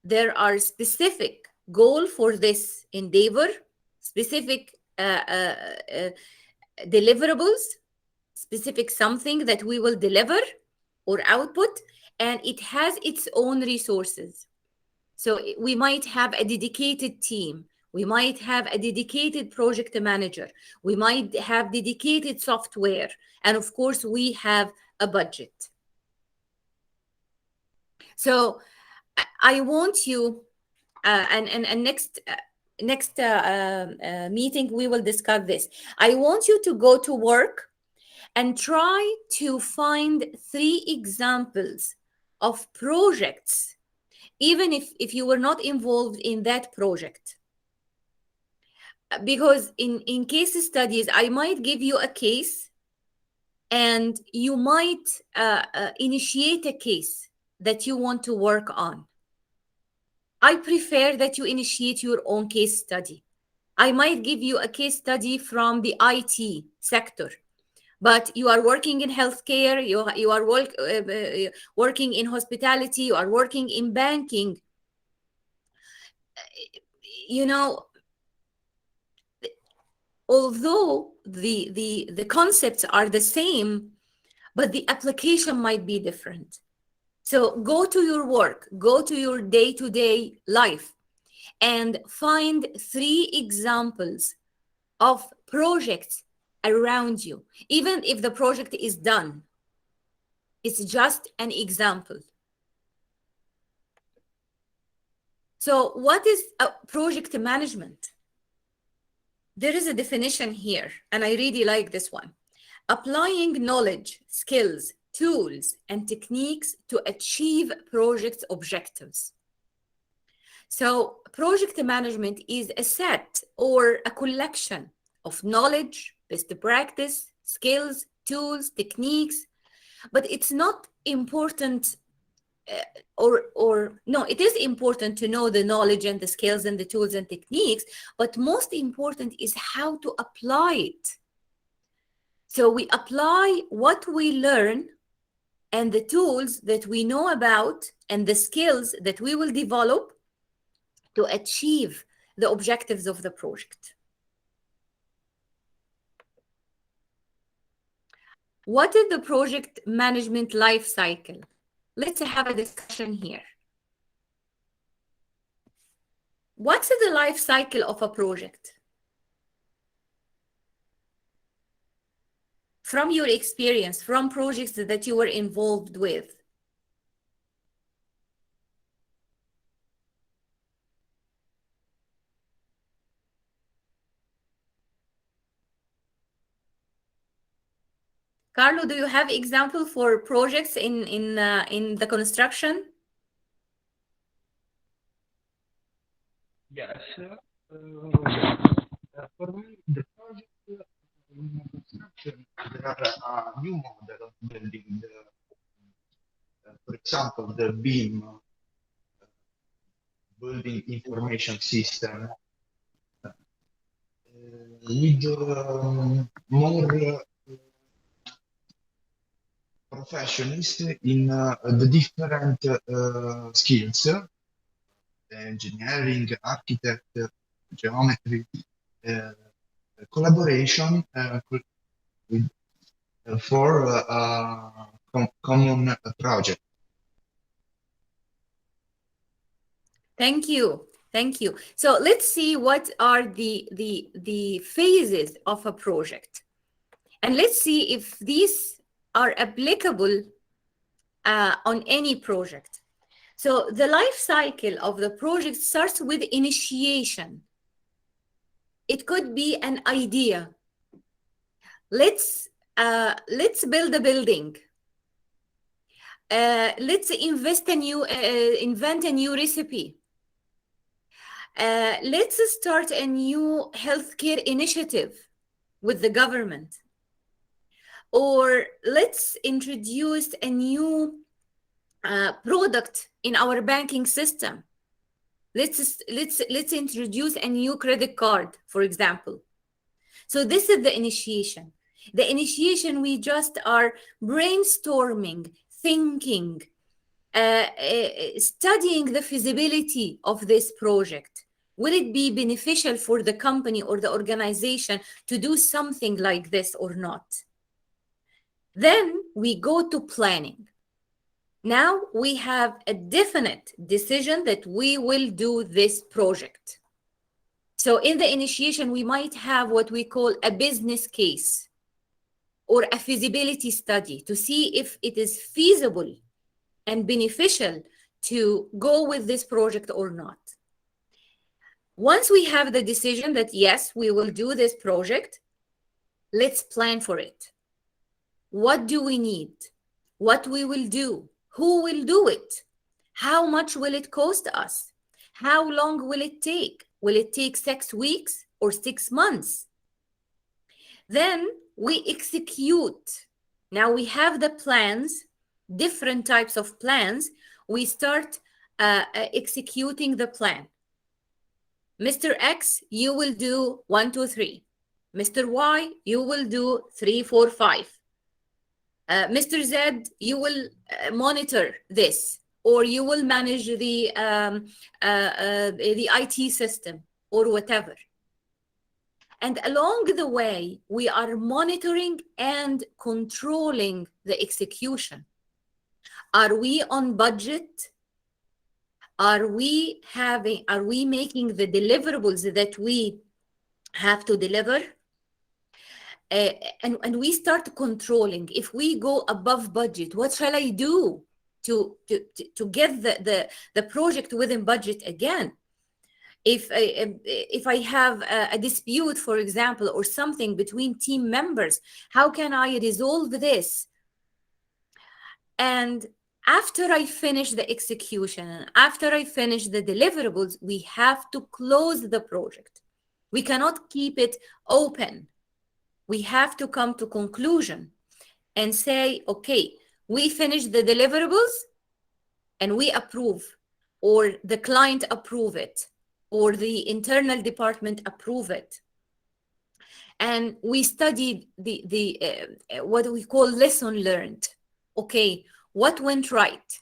There are specific goal for this endeavor, specific deliverables, specific something that we will deliver or output, and it has its own resources. So we might have a dedicated team. We might have a dedicated project manager. We might have dedicated software. And of course, we have a budget. So I want you, and next meeting, we will discuss this. I want you to go to work and try to find 3 examples of projects, even if you were not involved in that project. Because in case studies, I might give you a case and you might initiate a case that you want to work on. I prefer that you initiate your own case study. I might give you a case study from the IT sector, but you are working in healthcare, you are working in hospitality, you are working in banking. You know, although the concepts are the same, but the application might be different. So go to your work, go to your day-to-day life, and find 3 examples of projects around you. Even if the project is done, it's just an example. So what is a project management? There is a definition here, and I really like this one. Applying knowledge, skills, tools, and techniques to achieve project objectives. So project management is a set or a collection of knowledge, best practice, skills, tools, techniques, but it's not important no, it is important to know the knowledge and the skills and the tools and techniques, but most important is how to apply it. So we apply what we learn and the tools that we know about and the skills that we will develop to achieve the objectives of the project. What is the project management life cycle? Let's have a discussion here. What's the life cycle of a project? From your experience, from projects that you were involved with. Carlo, do you have example for projects in the construction? Yes. For me, the project in construction, there are a new model of building for example, the BIM, building information system, with more professionals in the different skills, engineering, architect, geometry, collaboration with, for common project. Thank you. Thank you. So let's see what are the phases of a project. And let's see if these are applicable on any project. So the life cycle of the project starts with initiation. It could be an idea. Let's build a building. Let's invent a new recipe. Let's start a new healthcare initiative with the government. Or let's introduce a new product in our banking system. Let's introduce a new credit card, for example. So this is the initiation. The initiation, we just are brainstorming, thinking, studying the feasibility of this project. Will it be beneficial for the company or the organization to do something like this or not? Then we go to planning. Now we have a definite decision that we will do this project. So in the initiation, we might have what we call a business case or a feasibility study to see if it is feasible and beneficial to go with this project or not. Once we have the decision that yes, we will do this project, let's plan for it. What do we need? What we will do? Who will do it? How much will it cost us? How long will it take? Will it take 6 weeks or 6 months? Then we execute. Now we have the plans, different types of plans. We start executing the plan. Mr. X, you will do 1, 2, 3. Mr. Y, you will do 3, 4, 5. Mr. Z, you will monitor this, or you will manage the IT system or whatever. And along the way, we are monitoring and controlling the execution. Are we on budget? Are we making the deliverables that we have to deliver? And we start controlling. If we go above budget, what shall I do to get the project within budget again? If I have a dispute, for example, or something between team members, how can I resolve this? And after I finish the execution and after I finish the deliverables, we have to close the project. We cannot keep it open. We have to come to conclusion and say, okay, we finished the deliverables and we approve, or the client approve it, or the internal department approve it. And we studied the what we call lesson learned. Okay, what went right?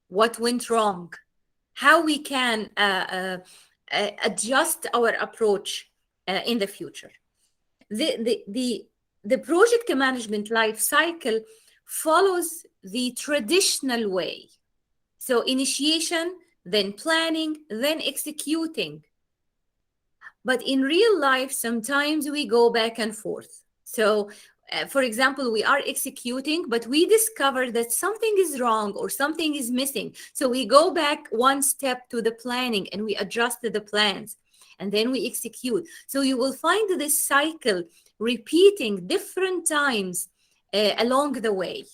What went wrong? How we can adjust our approach in the future. The project management life cycle follows the traditional way. So initiation, then planning, then executing. But in real life, sometimes we go back and forth. So for example, we are executing, but we discover that something is wrong or something is missing. So we go back one step to the planning and we adjust the plans. And then we execute. So you will find this cycle repeating different times along the way.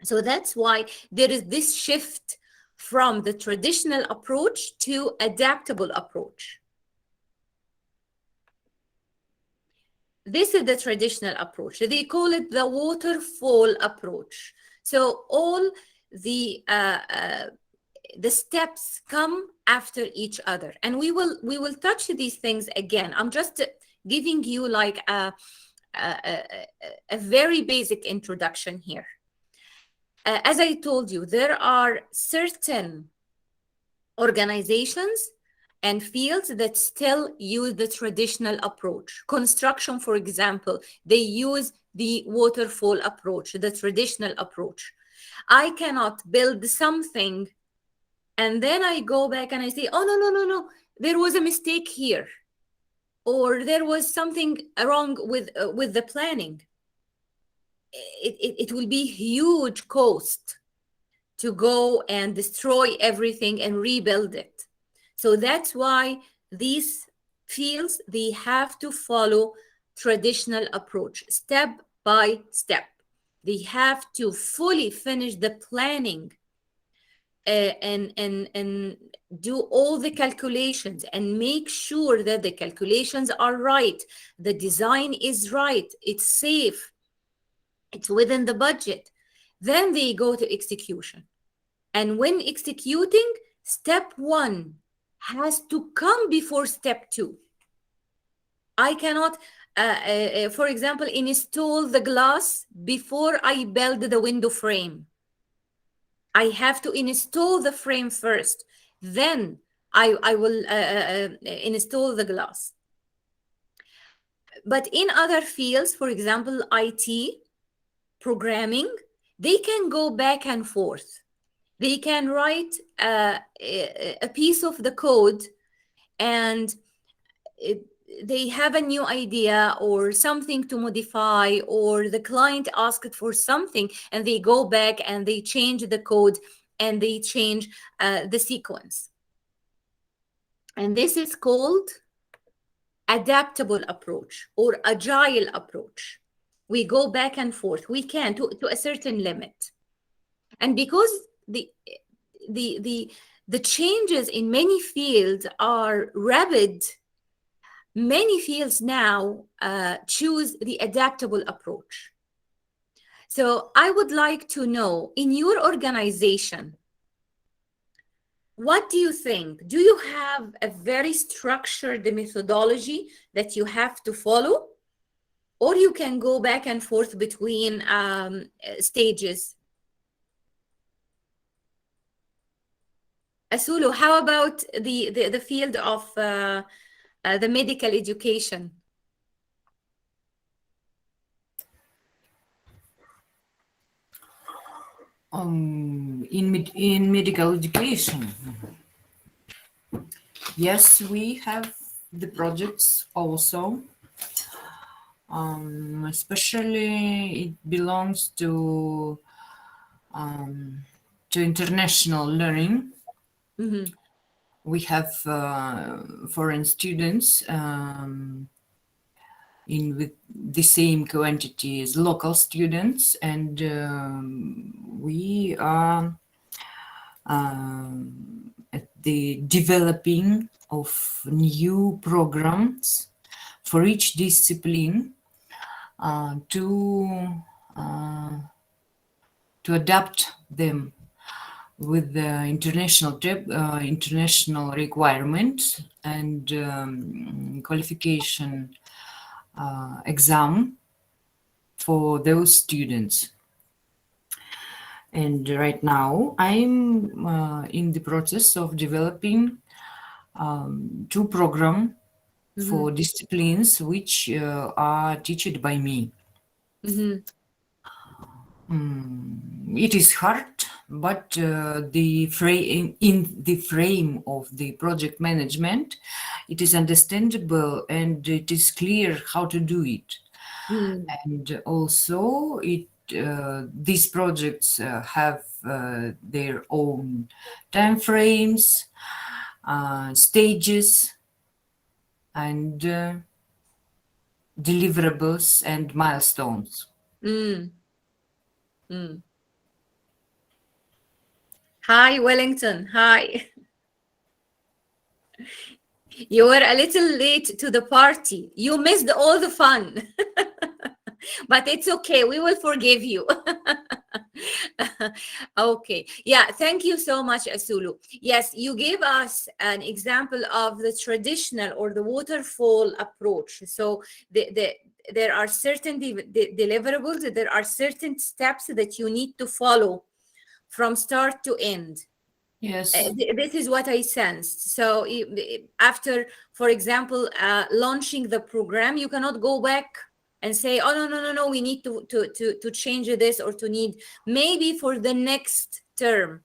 So that's why there is this shift from the traditional approach to adaptable approach. This is the traditional approach. They call it the waterfall approach. So all the steps come after each other, and we will touch these things again. I'm just giving you like a very basic introduction here. As I told you, there are certain organizations and fields that still use the traditional approach. Construction, for example, they use the waterfall approach, the traditional approach. I cannot build something And then I go back and I say, oh, no, there was a mistake here, or there was something wrong with the planning. It will be huge cost to go and destroy everything and rebuild it. So that's why these fields, they have to follow traditional approach, step by step. They have to fully finish the planning, and do all the calculations and make sure that the calculations are right, the design is right, it's safe, it's within the budget. Then they go to execution. And when executing, step one has to come before step two. I cannot, for example, install the glass before I build the window frame. I have to install the frame first. Then I will install the glass. But in other fields, for example, IT, programming, they can go back and forth. They can write a piece of the code, and they have a new idea or something to modify, or the client asked for something, and they go back and they change the code and they change the sequence. And this is called adaptable approach or agile approach. We go back and forth. We can to a certain limit. And because the changes in many fields are rapid, many fields now choose the adaptable approach. So I would like to know, in your organization, what do you think? Do you have a very structured methodology that you have to follow? Or you can go back and forth between stages? Asulu, how about the field of the medical education? In medical education, yes, we have the projects also. Especially it belongs to international learning. Mm-hmm. We have foreign students in with the same quantity as local students, and we are at the developing of new programs for each discipline to adapt them with the international requirements and qualification exam for those students. And right now I'm in the process of developing two programs for disciplines which are taught by me. Mm-hmm. It is hard, but in the frame of the project management, it is understandable and it is clear how to do it. And also, these projects have their own time frames, stages, and deliverables and milestones. Hi, Wellington. Hi. You were a little late to the party. You missed all the fun. But it's okay. We will forgive you. Okay. Yeah. Thank you so much, Asulu. Yes, you gave us an example of the traditional or the waterfall approach. So there are certain deliverables, there are certain steps that you need to follow from start to end. Yes. This is what I sensed. So after, for example, launching the program, you cannot go back and say, oh, no, we need to change this or to need maybe for the next term.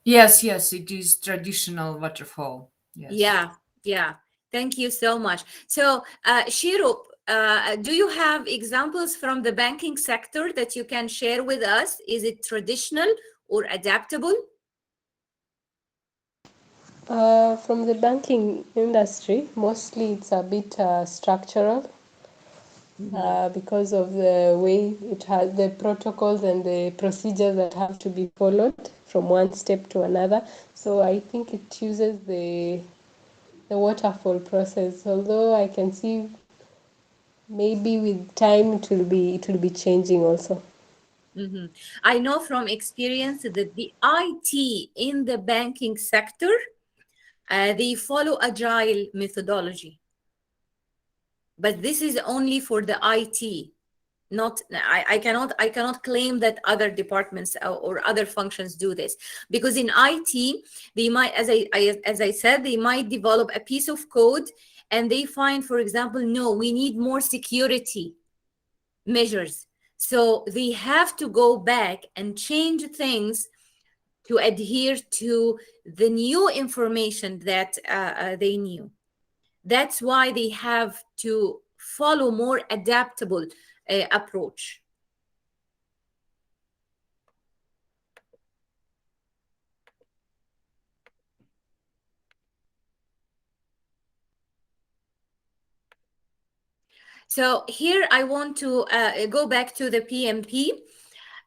Yes, yes, it is traditional waterfall. Yes. Yeah, yeah. Thank you so much. So, Shirup, do you have examples from the banking sector that you can share with us? Is it traditional or adaptable? From the banking industry, mostly it's a bit structural Mhm. because of the way it has the protocols and the procedures that have to be followed from one step to another. So I think it uses the waterfall process. Although I can see maybe with time it will be changing also. Mhm. I know from experience that the IT in the banking sector, they follow agile methodology, but this is only for the IT. Not I cannot claim that other departments or other functions do this, because in IT they might, as I said, they might develop a piece of code and they find, for example, no, we need more security measures, so they have to go back and change things to adhere to the new information that they knew. That's why they have to follow more adaptable approach. So here I want to go back to the PMP.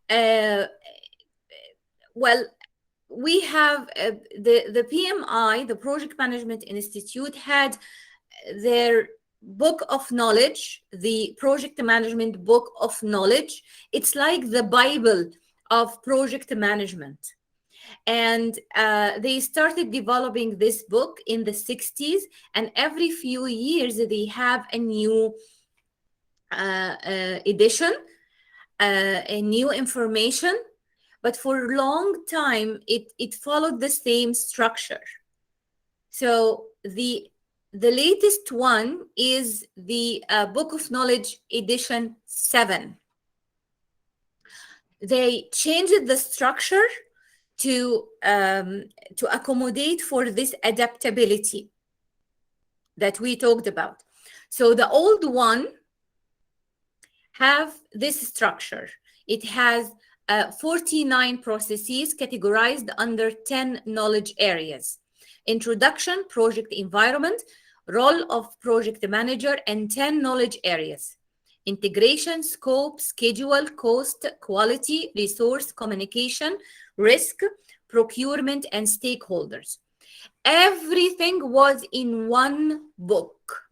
Uh, well, we have the PMI, the Project Management Institute, had their book of knowledge, the Project Management Book of Knowledge. It's like the Bible of project management. And they started developing this book in the 60s, and every few years they have a new edition, a new information, but for a long time it followed the same structure. So the latest one is the Book of Knowledge edition 7. They changed the structure to accommodate for this adaptability that we talked about. So the old one have this structure. It has 49 processes categorized under 10 knowledge areas: introduction, project environment, role of project manager, and 10 knowledge areas: integration, scope, schedule, cost, quality, resource, communication, risk, procurement, and stakeholders. Everything was in one book,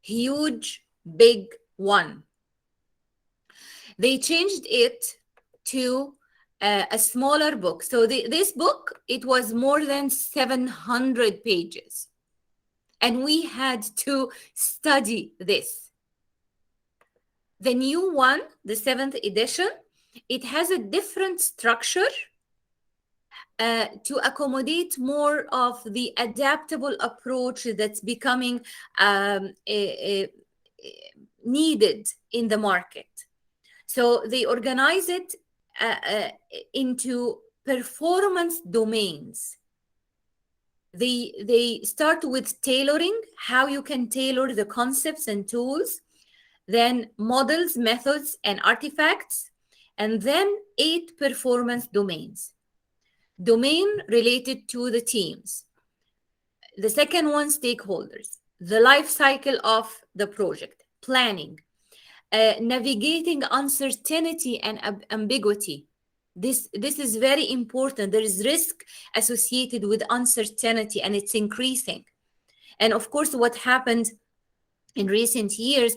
huge, big one. They changed it to a smaller book. So this book, it was more than 700 pages. And we had to study this. The new one, the 7th edition, it has a different structure to accommodate more of the adaptable approach that's becoming needed in the market. So they organize it into performance domains. They start with tailoring, how you can tailor the concepts and tools, then models, methods, and artifacts, and then 8 performance domains. Domain related to the teams. The second one, stakeholders, the life cycle of the project, planning, navigating uncertainty and ambiguity. This is very important. There is risk associated with uncertainty, and it's increasing. And of course, what happened in recent years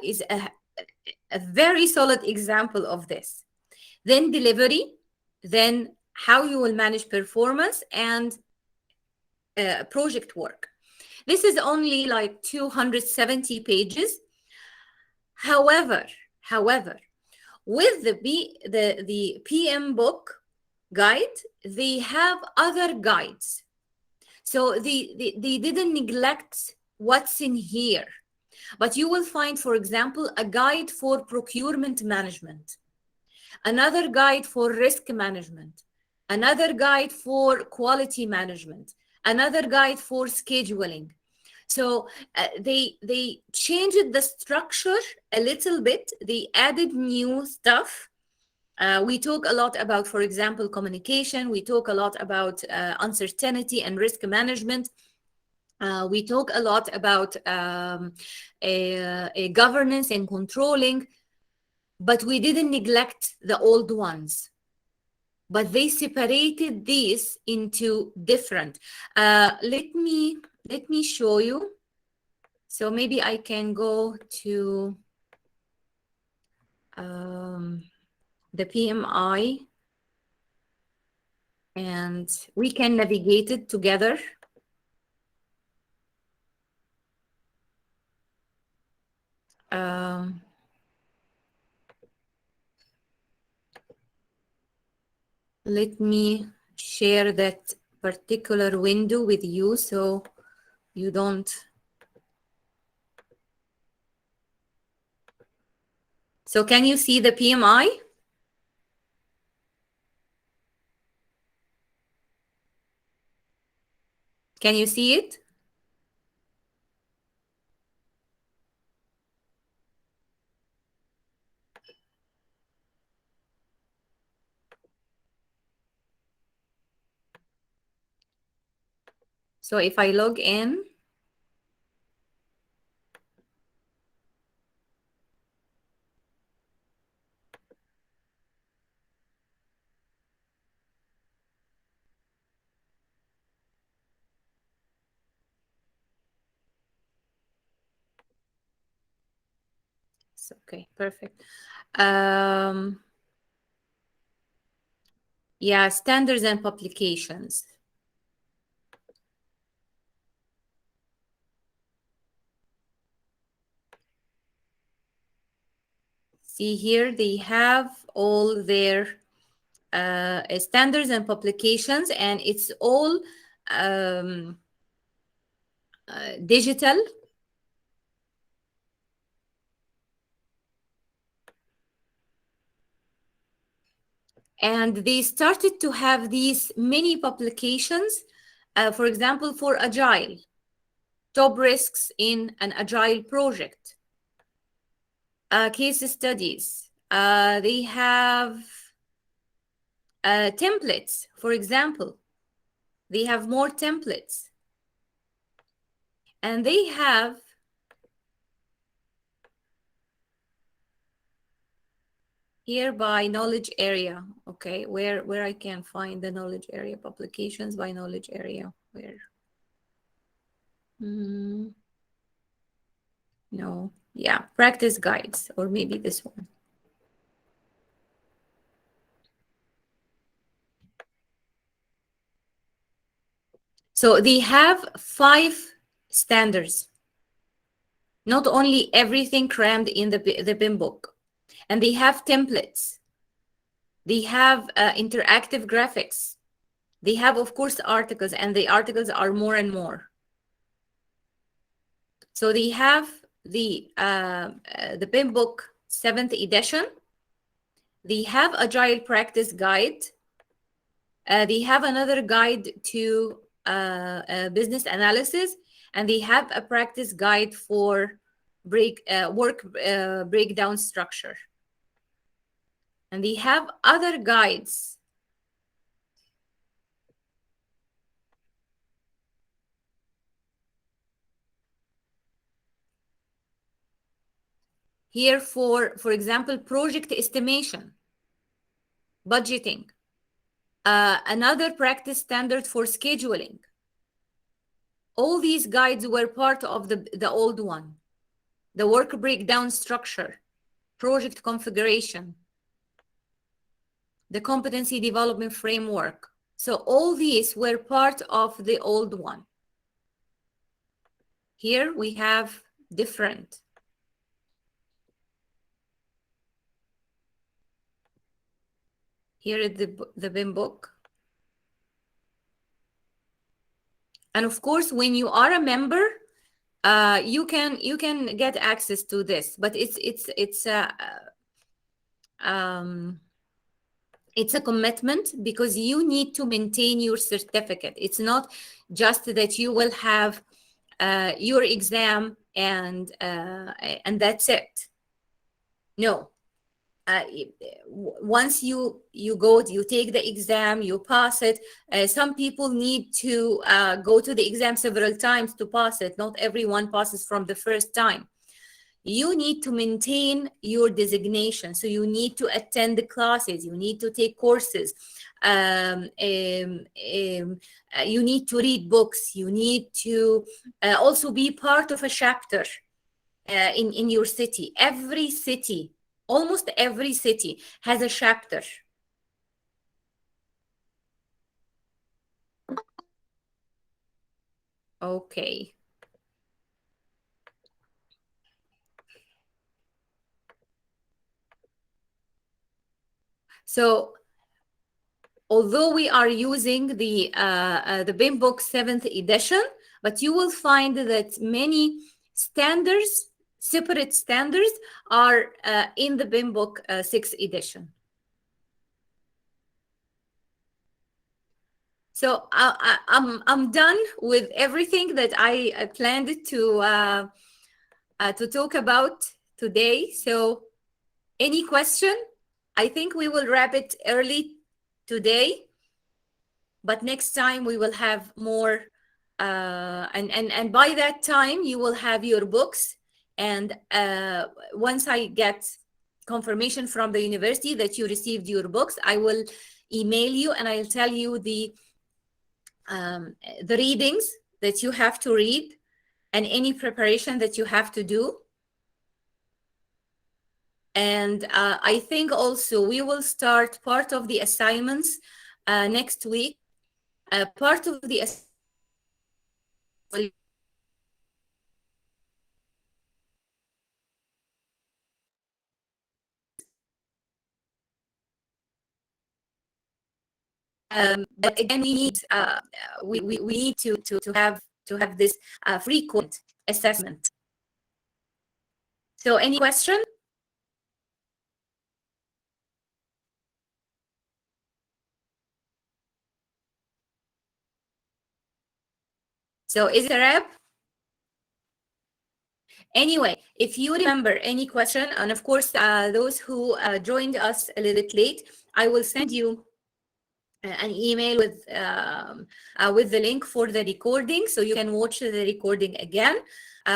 is a very solid example of this. Then delivery, then how you will manage performance and project work. This is only like 270 pages. However, with the PM book guide, they have other guides. So they didn't neglect what's in here. But you will find, for example, a guide for procurement management, another guide for risk management, another guide for quality management, another guide for scheduling. So they changed the structure a little bit. They added new stuff. We talk a lot about, for example, communication. We talk a lot about uncertainty and risk management. We talk a lot about a governance and controlling, but we didn't neglect the old ones. But they separated these into different. Let me show you. So maybe I can go to the PMI, and we can navigate it together. Let me share that particular window with you so you don't. So can you see the PMI? Can you see it? So if I log in, it's okay, perfect. Yeah, standards and publications. See here, they have all their standards and publications, and it's all digital. And they started to have these mini publications, for example, for Agile, top risks in an Agile project, case studies. They have templates, for example. They have more templates. And they have here by knowledge area, okay, where I can find the knowledge area publications by knowledge area, where? No, yeah, practice guides, or maybe this one. So they have 5 standards, not only everything crammed in the BIM book. And they have templates. They have interactive graphics. They have, of course, articles, and the articles are more and more. So they have the BIM book 7th edition. They have Agile Practice Guide. They have another guide to business analysis, and they have a practice guide for work breakdown structure. And they have other guides. Here for example, project estimation, budgeting, another practice standard for scheduling. All these guides were part of the old one. The work breakdown structure, project configuration, the competency development framework. So all these were part of the old one. Here we have different. Here is the BIM book. And of course, when you are a member, you can get access to this, but it's It's a commitment because you need to maintain your certificate. It's not just that you will have your exam and that's it. No. Once you take the exam, you pass it. Some people need to go to the exam several times to pass it. Not everyone passes from the first time. You need to maintain your designation. So you need to attend the classes, you need to take courses, you need to read books, you need to also be part of a chapter in your city. Every city, almost every city has a chapter. Okay. So although we are using the BIM book 7th edition, but you will find that many standards, separate standards, are in the BIM book 6th edition. So I'm done with everything that I planned to talk about today. So any question? I think we will wrap it early today, but next time we will have more, and by that time you will have your books. And once I get confirmation from the university that you received your books, I will email you and I'll tell you the readings that you have to read and any preparation that you have to do. And I think also we will start part of the assignments next week. Part of the but again, we need we need to have this frequent assessment. So any question? So is it a wrap? Anyway, if you remember any question, and of course, those who joined us a little bit late, I will send you an email with the link for the recording, so you can watch the recording again.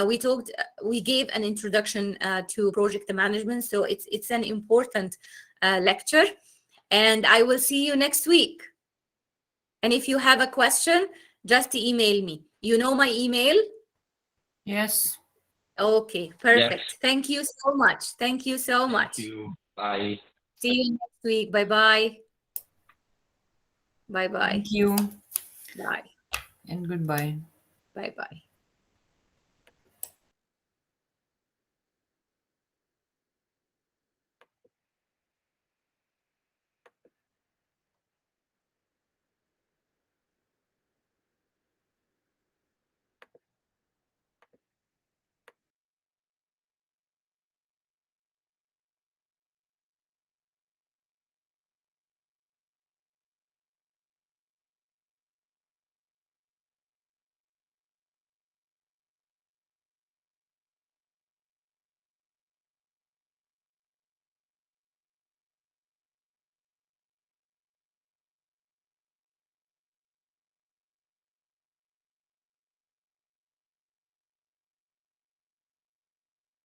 We gave an introduction to project management, so it's an important lecture, and I will see you next week. And if you have a question, just email me. You know my email? Yes. Okay, perfect. Yes. Thank you so much. Thank you so much. Thank you. Bye. See you next week. Bye-bye. Bye-bye. Thank you. Bye. And goodbye. Bye-bye.